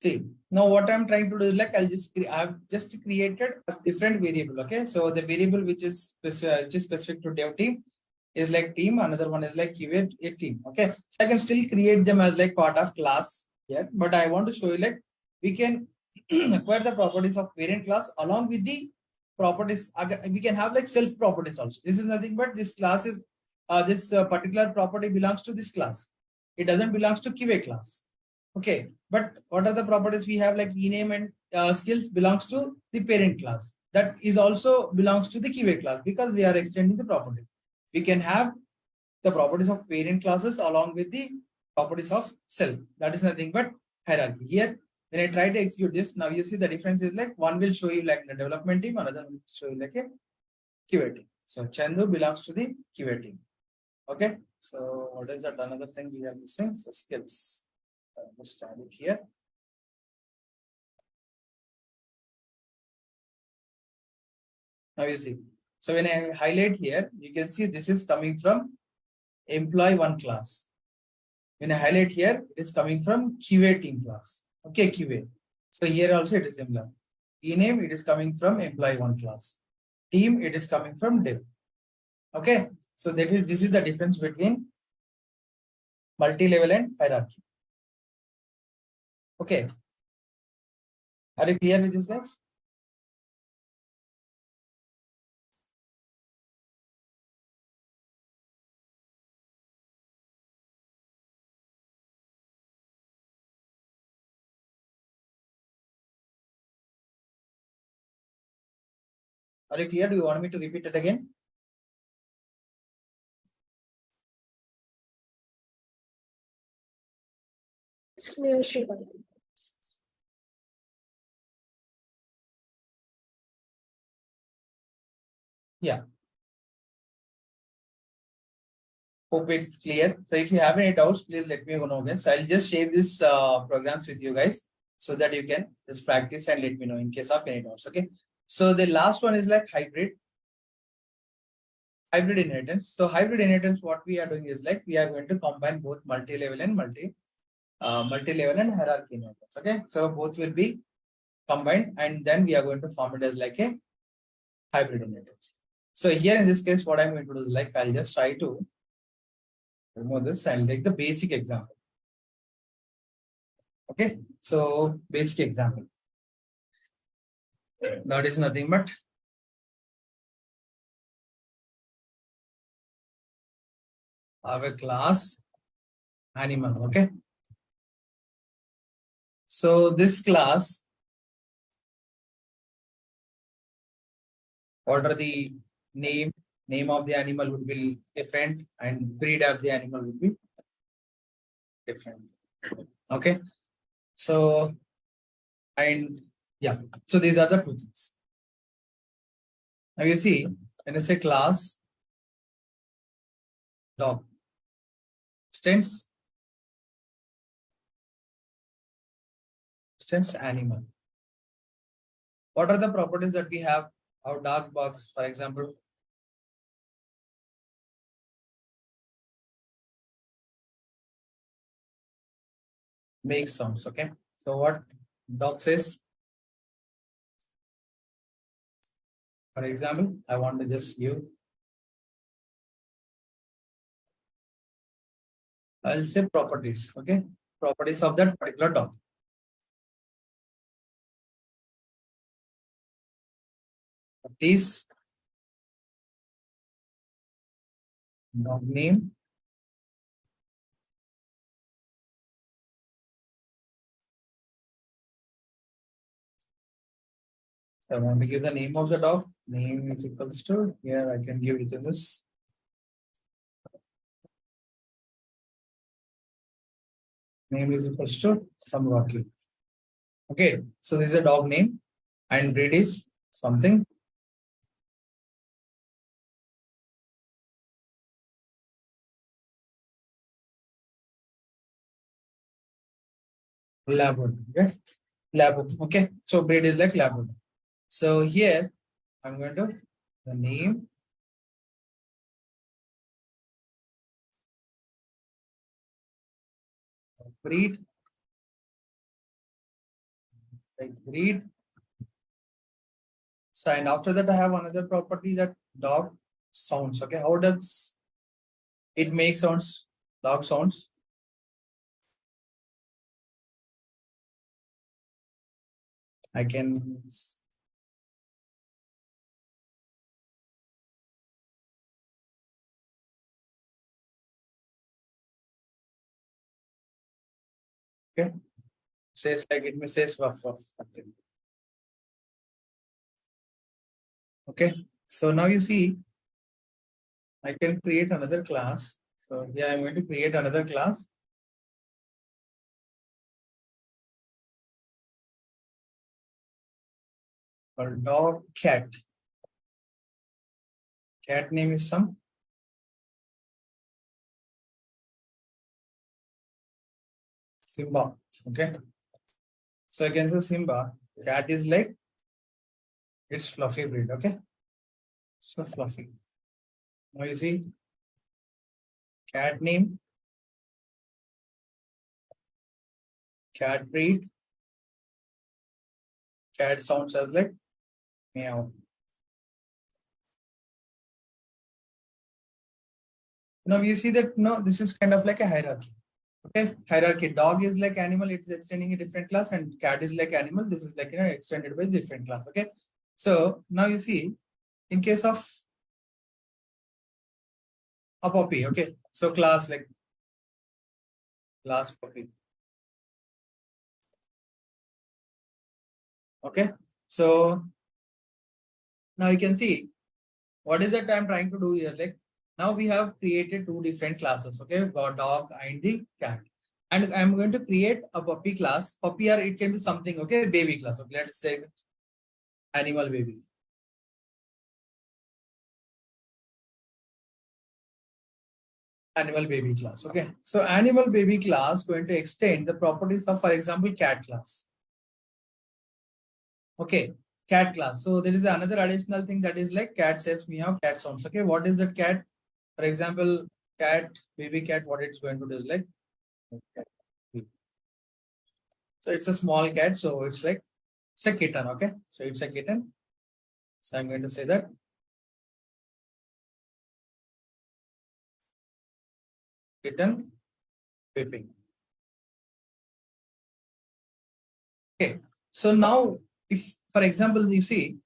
See, now what I'm trying to do is like I've just created a different variable. Okay, so the variable which is specific to dev team is like team. Another one is like QA team. Okay, so I can still create them as like part of class here, but I want to show you like we can acquire the properties of parent class along with the properties. We can have like self properties also. This is nothing but this class is this particular property belongs to this class. It doesn't belongs to QA class. Okay, but what are the properties we have, like ename and skills belongs to the parent class. That is also belongs to the QA class because we are extending the property. We can have the properties of parent classes along with the properties of self. That is nothing but hierarchy. Here, when I try to execute this, now you see the difference is like one will show you like the development team, another will show you like a QA team. So Chandu belongs to the QA team. Okay, so what is that? Another thing we are missing? So skills. Just add it here. Now you see. So when I highlight here, you can see this is coming from employee one class. When I highlight here, it is coming from QA team class. Okay, QA. So here also it is similar. Ename, it is coming from employee one class. team, it is coming from div. Okay, so this is the difference between multi-level and hierarchy. Okay, are you clear with this, guys? Are you clear? Do you want me to repeat it again? It's clear, Shrikant. Yeah. Hope it's clear. So if you have any doubts, please let me know, guys. I'll just share this programs with you guys so that you can just practice and let me know in case of any doubts. Okay. So the last one is like hybrid inheritance. So hybrid inheritance, what we are doing is like we are going to combine both multi-level and multi-level and hierarchy inheritance. Okay. So both will be combined and then we are going to form it as like a hybrid inheritance. So here in this case, what I'm going to do is like I'll just try to remove this and take the basic example. Okay, so basic example. That is nothing but our class animal. Okay, so this class, what are the name of the animal would be different and breed of the animal would be different. Okay, so and yeah, so these are the two things. Now you see, when I say class dog extends animal. What are the properties that we have? Our dog barks, for example. Make sounds. Okay, so what dog says? For example, I want to just give, I'll say properties. Okay, properties of that particular dog. Properties, dog name, so I want to give the name of the dog. Name is equals to, here I can give it in this. Name is equals to some Rocky. Okay, so this is a dog name and breed is something. Labrador. Okay, Labrador. Okay, so breed is like Labrador. So here I'm going to the name, breed, like breed. So and after that I have another property that dog sounds. Okay, how does it make sounds? Dog sounds. I can okay. Says like it may says rough. Okay, so now you see I can create another class. So here I'm going to create another class. Called dog cat. Cat name is some Simba. Okay, so I can say Simba. Cat is like it's fluffy breed. Okay, so fluffy. Now you see cat name, cat breed, cat sounds as like meow. Now you see that no, this is kind of like a hierarchy. Okay, hierarchy. Dog is like animal, it's extending a different class, and cat is like animal. This is like extended by different class. Okay, so now you see, in case of a puppy, okay, so class like class puppy. Okay, so now you can see what is that I'm trying to do here. Like now we have created two different classes. Okay, got dog and the cat. And I'm going to create a puppy class. Puppy or it can be something, okay, baby class. Okay, let's say animal baby. Animal baby class. Okay, so animal baby class going to extend the properties of, for example, cat class. Okay, cat class. So there is another additional thing that is like cat says meow, cat sounds. Okay, what is that cat? For example, cat, baby cat, what it's going to do is like. So it's a small cat. So it's like, it's a kitten. Okay, so it's a kitten. So I'm going to say that. Kitten whipping. Okay, so now if, for example, you see,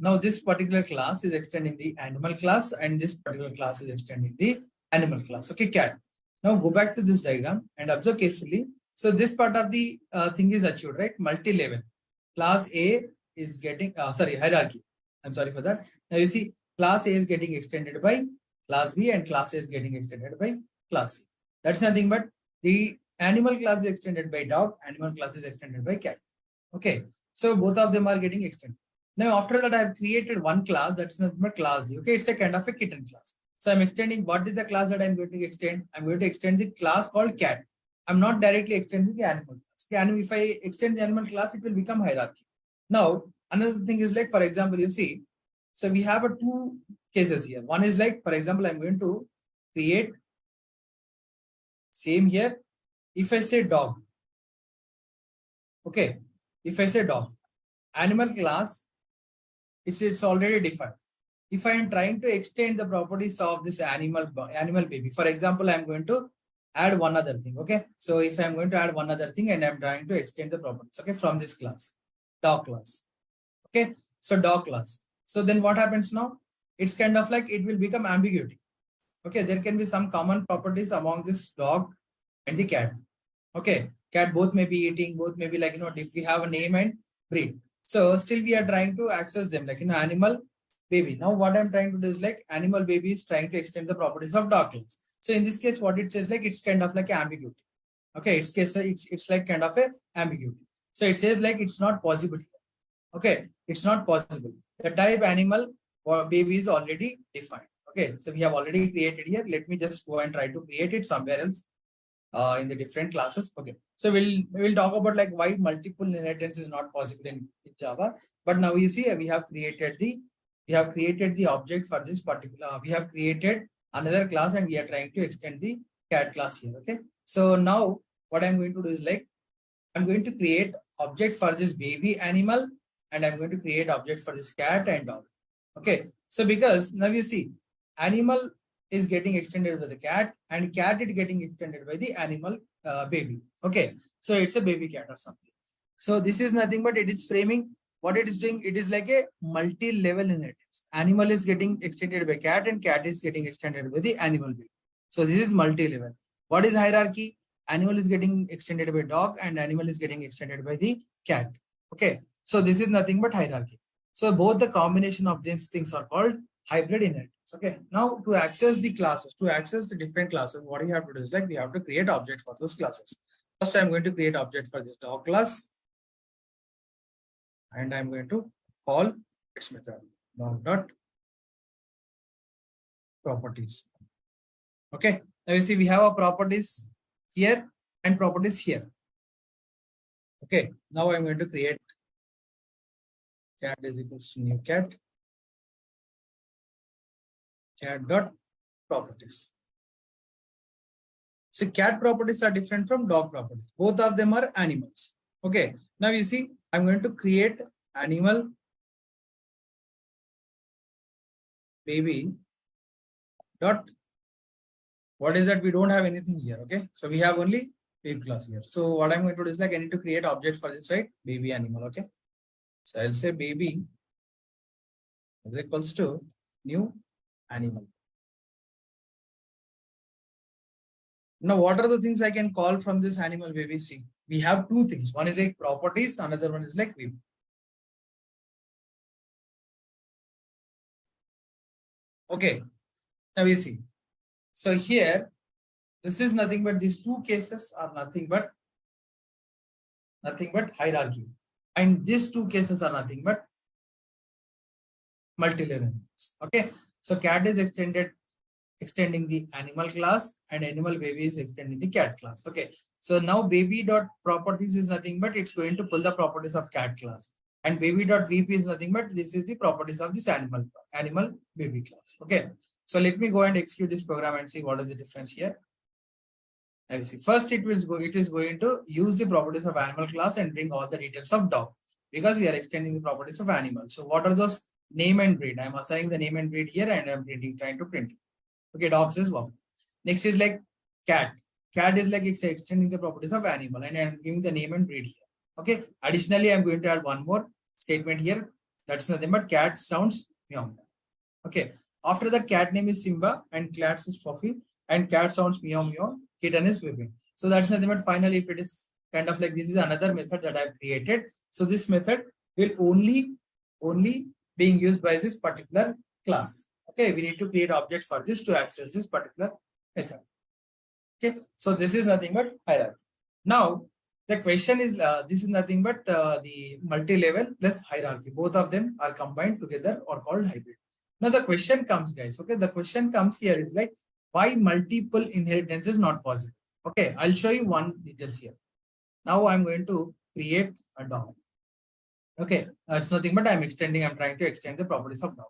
now this particular class is extending the animal class and this particular class is extending the animal class. Okay, cat. Now go back to this diagram and observe carefully. So this part of the thing is achieved, right? Multi-level. Class A is getting, hierarchy. I'm sorry for that. Now you see class A is getting extended by class B and class A is getting extended by class C. That's nothing but the animal class is extended by dog, animal class is extended by cat. Okay, so both of them are getting extended. Now after that I have created one class, that is nothing but class D. Okay, it's a kind of a kitten class. So I'm extending, what is the class that I'm going to extend? I'm going to extend the class called cat. I'm not directly extending the animal class. Okay, and if I extend the animal class, it will become hierarchy. Now, another thing is like, for example, you see, so we have two cases here. One is like, for example, I'm going to create same here. If I say dog, okay, if I say dog, animal class, it's already defined. If I am trying to extend the properties of this animal baby, for example, I'm going to add one other thing. Okay, so if I'm going to add one other thing and I'm trying to extend the properties, okay, from this class, dog class. Okay, so dog class. So then what happens now? It's kind of like it will become ambiguity. Okay, there can be some common properties among this dog and the cat. Okay, cat both may be eating, both may be like, if we have a name and breed. So still we are trying to access them like, animal baby. Now what I'm trying to do is like animal baby is trying to extend the properties of dog class. So in this case, what it says like, it's kind of like ambiguity. Okay, it's like kind of a ambiguity. So it says like, it's not possible. Okay, it's not possible. The type animal or baby is already defined. Okay, so we have already created here. Let me just go and try to create it somewhere else in the different classes. Okay, so we'll talk about like why multiple inheritance is not possible in Java. But now you see we have created the object for this particular. We have created another class and we are trying to extend the cat class here. Okay, so now what I'm going to do is like, I'm going to create object for this baby animal and I'm going to create object for this cat and dog. Okay, so because now you see animal is getting extended by the cat and cat is getting extended by the animal baby. Okay, so it's a baby cat or something. So this is nothing but it is framing. What it is doing, it is like a multi-level inheritance. Animal is getting extended by cat and cat is getting extended by the animal baby. So this is multi-level. What is hierarchy? Animal is getting extended by dog and animal is getting extended by the cat. Okay, so this is nothing but hierarchy. So both the combination of these things are called hybrid inheritance. Okay, now to access the classes, to access the different classes, what you have to do is like, we have to create object for those classes. First, I'm going to create object for this dog class and I'm going to call its method dog dot properties. Okay, now you see we have a properties here and properties here. Okay, now I'm going to create cat is equals to new cat dot properties. So cat properties are different from dog properties. Both of them are animals. Okay, now you see I'm going to create animal baby dot, what is that? We don't have anything here. Okay, so we have only baby class here. So what I'm going to do is like I need to create object for this, right? Baby animal. Okay, so I'll say baby is equals to new animal. Now, what are the things I can call from this animal baby? See, we have two things. One is like properties, another one is like baby. Okay, now we see. So here, this is nothing but these two cases are nothing but hierarchy. And these two cases are nothing but multi-level. Okay, so cat is extending the animal class and animal baby is extending the cat class. Okay, so now baby dot properties is nothing but it's going to pull the properties of cat class, and baby dot vp is nothing but this is the properties of this animal baby class. Okay, so let me go and execute this program and see what is the difference here. I see. First, it is going to use the properties of animal class and bring all the details of dog, because we are extending the properties of animal. So what are those? Name and breed. I'm assigning the name and breed here, and I'm trying to print it. Okay, dogs is one. Next is like cat. Cat is like extending the properties of animal, and I'm giving the name and breed here. Okay. Additionally, I'm going to add one more statement here. That's nothing but cat sounds meow. Okay. After that, cat name is Simba and cat is Fluffy, and cat sounds meow meow. Kitten is whipping. So that's nothing but finally, if it is kind of like this is another method that I've created. So this method will only being used by this particular class. Okay, we need to create objects for this to access this particular method. Okay, so this is nothing but hierarchy. Now the question is this is nothing but the multi-level plus hierarchy. Both of them are combined together or called hybrid. Now the question comes, guys. Okay, the question comes here is like why multiple inheritance is not possible. Okay, I'll show you one details here. Now I'm going to create a dog. Okay, it's nothing but I'm trying to extend the properties of dog.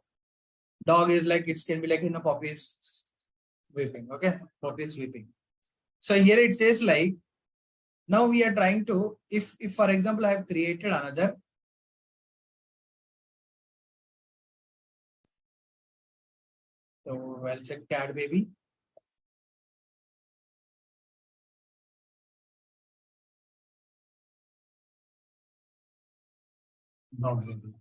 Dog is like, it can be like in a puppy is whipping. Okay, puppy is whipping. So here it says like, now we are trying to, if for example, I have created another. So I'll say cat baby. Dog baby.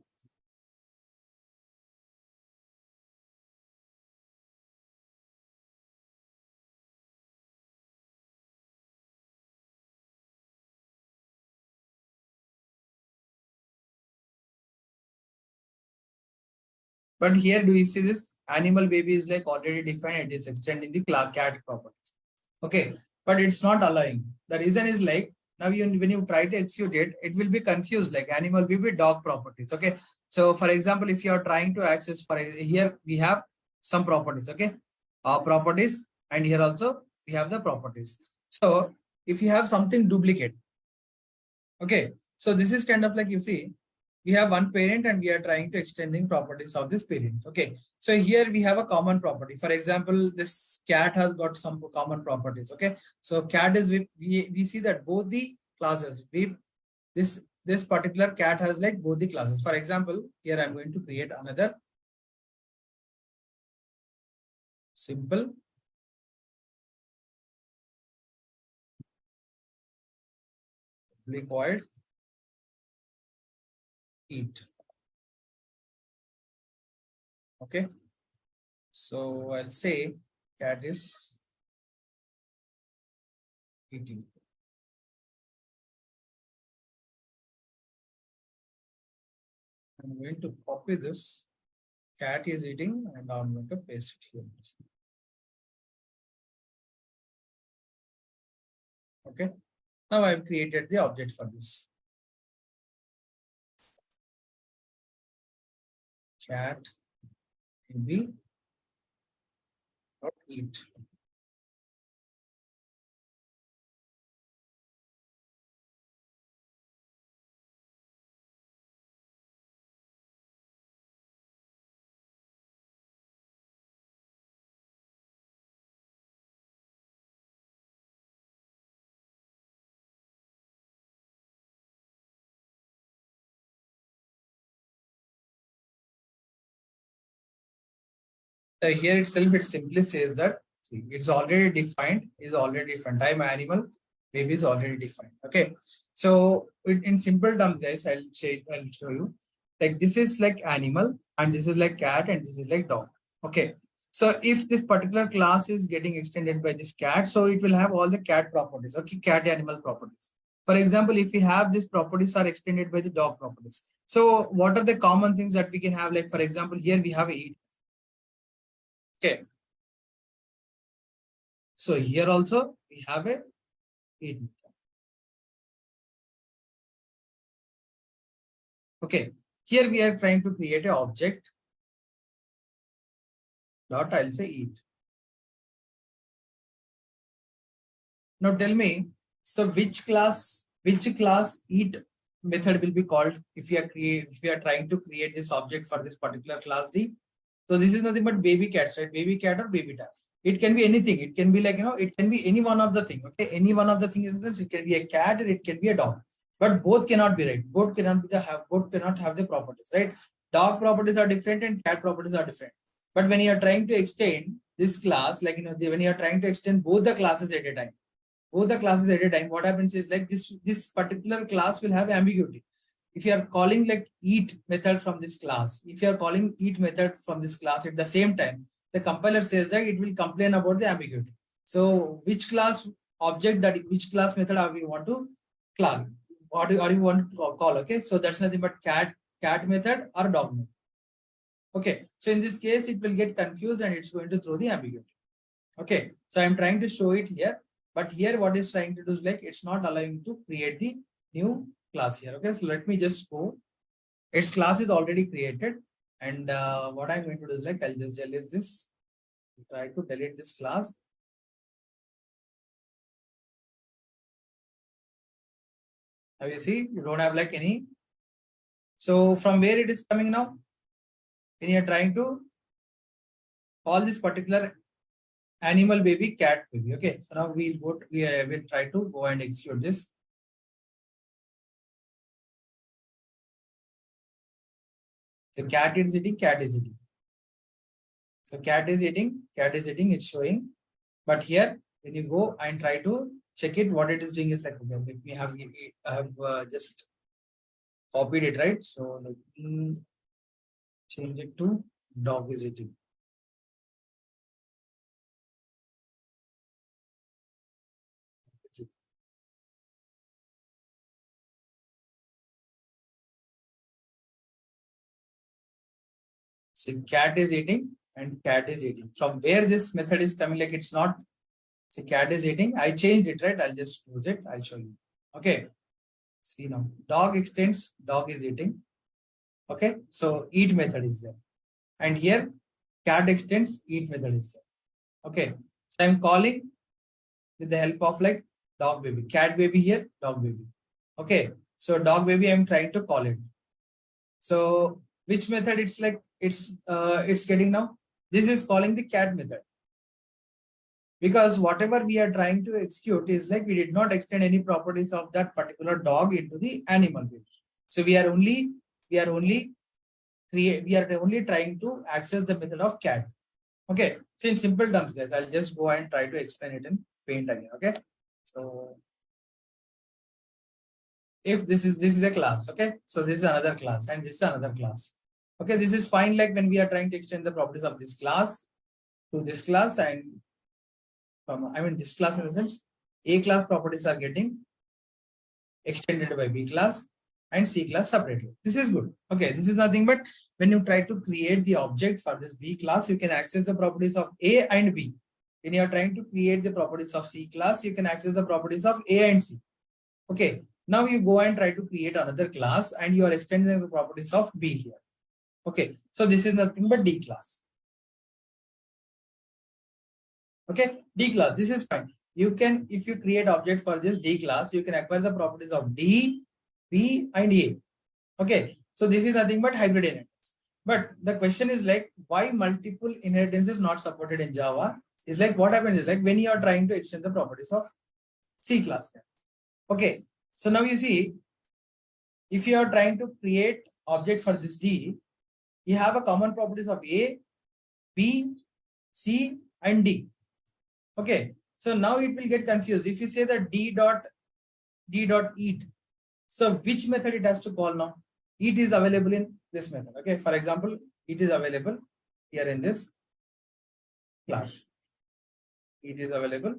But here do you see this animal baby is like already defined, it is extending the cat properties. Okay, but it's not allowing. The reason is like, now when you try to execute it, it will be confused like animal baby dog properties. Okay, so for example, if you are trying to access, for here we have some properties. Okay, properties, and here also we have the properties. So if you have something duplicate, okay, so this is kind of like, you see, we have one parent and we are trying to extending properties of this parent. Okay, so here we have a common property. For example, this cat has got some common properties. Okay, so cat is we see that both the classes this particular cat has like both the classes. For example, here I'm going to create another simple void eat. Okay, so I'll say cat is eating. I'm going to copy this. Cat is eating, and I'm going to paste it here. Okay, now I've created the object for this. Cat will not eat. Here itself, it simply says that see, it's already defined, is already defined. Time animal, baby is already defined. Okay. So in simple terms, guys, I'll show you. Like this is like animal, and this is like cat, and this is like dog. Okay. So if this particular class is getting extended by this cat, so it will have all the cat properties. Okay, cat animal properties. For example, if we have these properties are extended by the dog properties. So what are the common things that we can have? Like for example, here we have eat. Okay. So here also we have a eat. Okay. Here we are trying to create an object. Dot I'll say eat. Now tell me, so which class eat method will be called if we are trying to create this object for this particular class D? So this is nothing but baby cats, right? Baby cat or baby dog. It can be anything. It can be like, it can be any one of the thing. Okay, any one of the things is this. It can be a cat or it can be a dog. But both cannot be right. Both cannot have the properties, right? Dog properties are different and cat properties are different. But when you are trying to extend this class, like when you are trying to extend both the classes at a time, what happens is like this particular class will have ambiguity. If you are calling like eat method from this class, if you are calling eat method from this class at the same time, the compiler says that it will complain about the ambiguity. So which class method are we want to call? What are you want to call? Okay, so that's nothing but cat method or dog method. Okay, so in this case it will get confused and it's going to throw the ambiguity. Okay, so I'm trying to show it here, but here what is trying to do is like it's not allowing to create the new class here. Okay, so let me just go. Its class is already created, and what I'm going to do is like I'll just delete this. Try to delete this class. Now you see you don't have like any. So from where it is coming now? When you're trying to call this particular animal baby, cat baby. Okay, so now we'll try to go and execute this. So cat is eating, So cat is eating, it's showing. But here, when you go and try to check it, what it is doing is like, okay, we have I have just copied it, right? So let me change it to dog is eating. So cat is eating and cat is eating. From where this method is coming, like it's not. So cat is eating. I changed it, right? I'll just use it. I'll show you. Okay. See now, dog extends, dog is eating. Okay. So eat method is there. And here cat extends, eat method is there. Okay. So I'm calling with the help of like dog baby, cat baby here, dog baby. Okay. So dog baby, I'm trying to call it. So which method it's like it's getting now? This is calling the cat method. Because whatever we are trying to execute is like we did not extend any properties of that particular dog into the animal baby. So we are only trying to access the method of cat. Okay. So in simple terms, guys, I'll just go and try to explain it in Paint again. Okay. So if this is a class, okay, so this is another class and this is another class. Okay, this is fine. Like when we are trying to extend the properties of this class to this class, and this class in the sense A class properties are getting extended by B class and C class separately. This is good. Okay, this is nothing but when you try to create the object for this B class, you can access the properties of A and B. When you are trying to create the properties of C class, you can access the properties of A and C. Okay, now you go and try to create another class and you are extending the properties of B here. Okay, so this is nothing but D class. Okay, D class, this is fine. You can, if you create object for this D class, you can acquire the properties of D, B and A. Okay, so this is nothing but hybrid inheritance. But the question is like, why multiple inheritance is not supported in Java? Is like what happens is like when you are trying to extend the properties of C class. Okay, so now you see, if you are trying to create object for this D, you have a common properties of A, B C and D. Okay. So now it will get confused. If you say that D dot eat, so which method it has to call now? Eat is available in this method. Okay. For example, it is available here in this class. It is available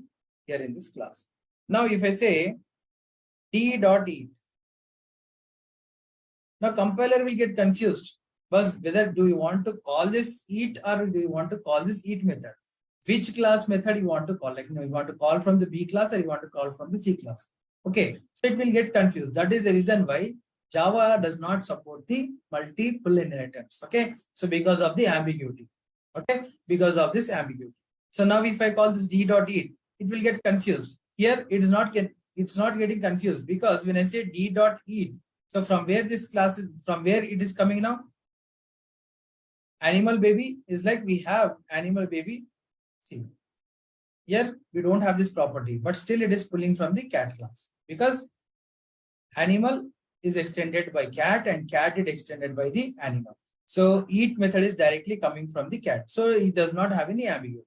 here in this class. Now, if I say D dot eat, now compiler will get confused. But whether do you want to call this eat or do you want to call this eat method? Which class method you want to call? Like, you want to call from the B class or you want to call from the C class? Okay, so it will get confused. That is the reason why Java does not support the multiple inheritance. Okay, so because of the ambiguity. Okay, because of this ambiguity. So now if I call this D dot eat, it will get confused. Here it is not getting confused because when I say D dot eat, so from where this class is, from where it is coming now? Animal baby is like we have animal baby. See, here we don't have this property, but still it is pulling from the cat class because animal is extended by cat and cat is extended by the animal. So eat method is directly coming from the cat. So it does not have any ambiguity.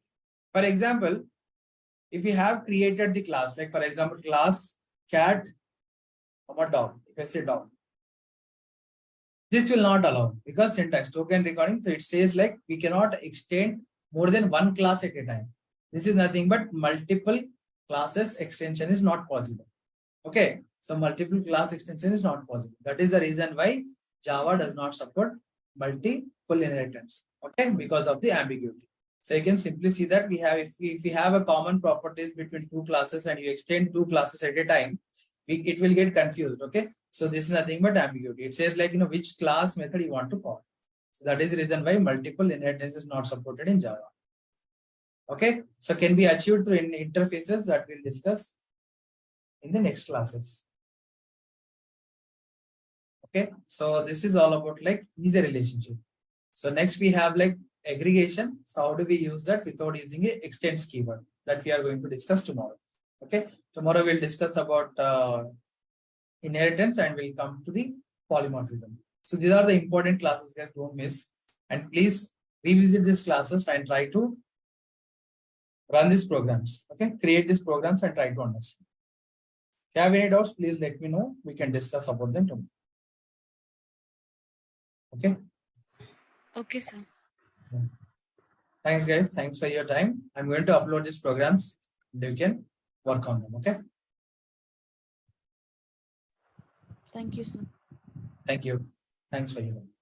For example, if we have created the class, like for example, class cat, dog, if I say dog, this will not allow because syntax token recording. So it says like we cannot extend more than one class at a time. This is nothing but multiple classes extension is not possible. Okay, so multiple class extension is not possible. That is the reason why Java does not support multiple inheritance. Okay, because of the ambiguity. So you can simply see that we have, if we have a common properties between two classes and you extend two classes at a time, it will get confused. Okay, so this is nothing but ambiguity. It says like, which class method you want to call. So that is the reason why multiple inheritance is not supported in Java. Okay, so can be achieved through interfaces that we'll discuss in the next classes. Okay, so this is all about like easy relationship. So next we have like aggregation. So how do we use that without using a extends keyword that we are going to discuss tomorrow. Okay, tomorrow we'll discuss about inheritance and we'll come to the polymorphism. So these are the important classes, guys, don't miss. And please revisit these classes and try to run these programs. Okay, create these programs and try to understand. If you have any doubts, please let me know. We can discuss about them tomorrow. Okay. Okay, sir. Thanks, guys. Thanks for your time. I'm going to upload these programs. You can work on them. Okay. Thank you, sir. Thank you. Thanks for your time.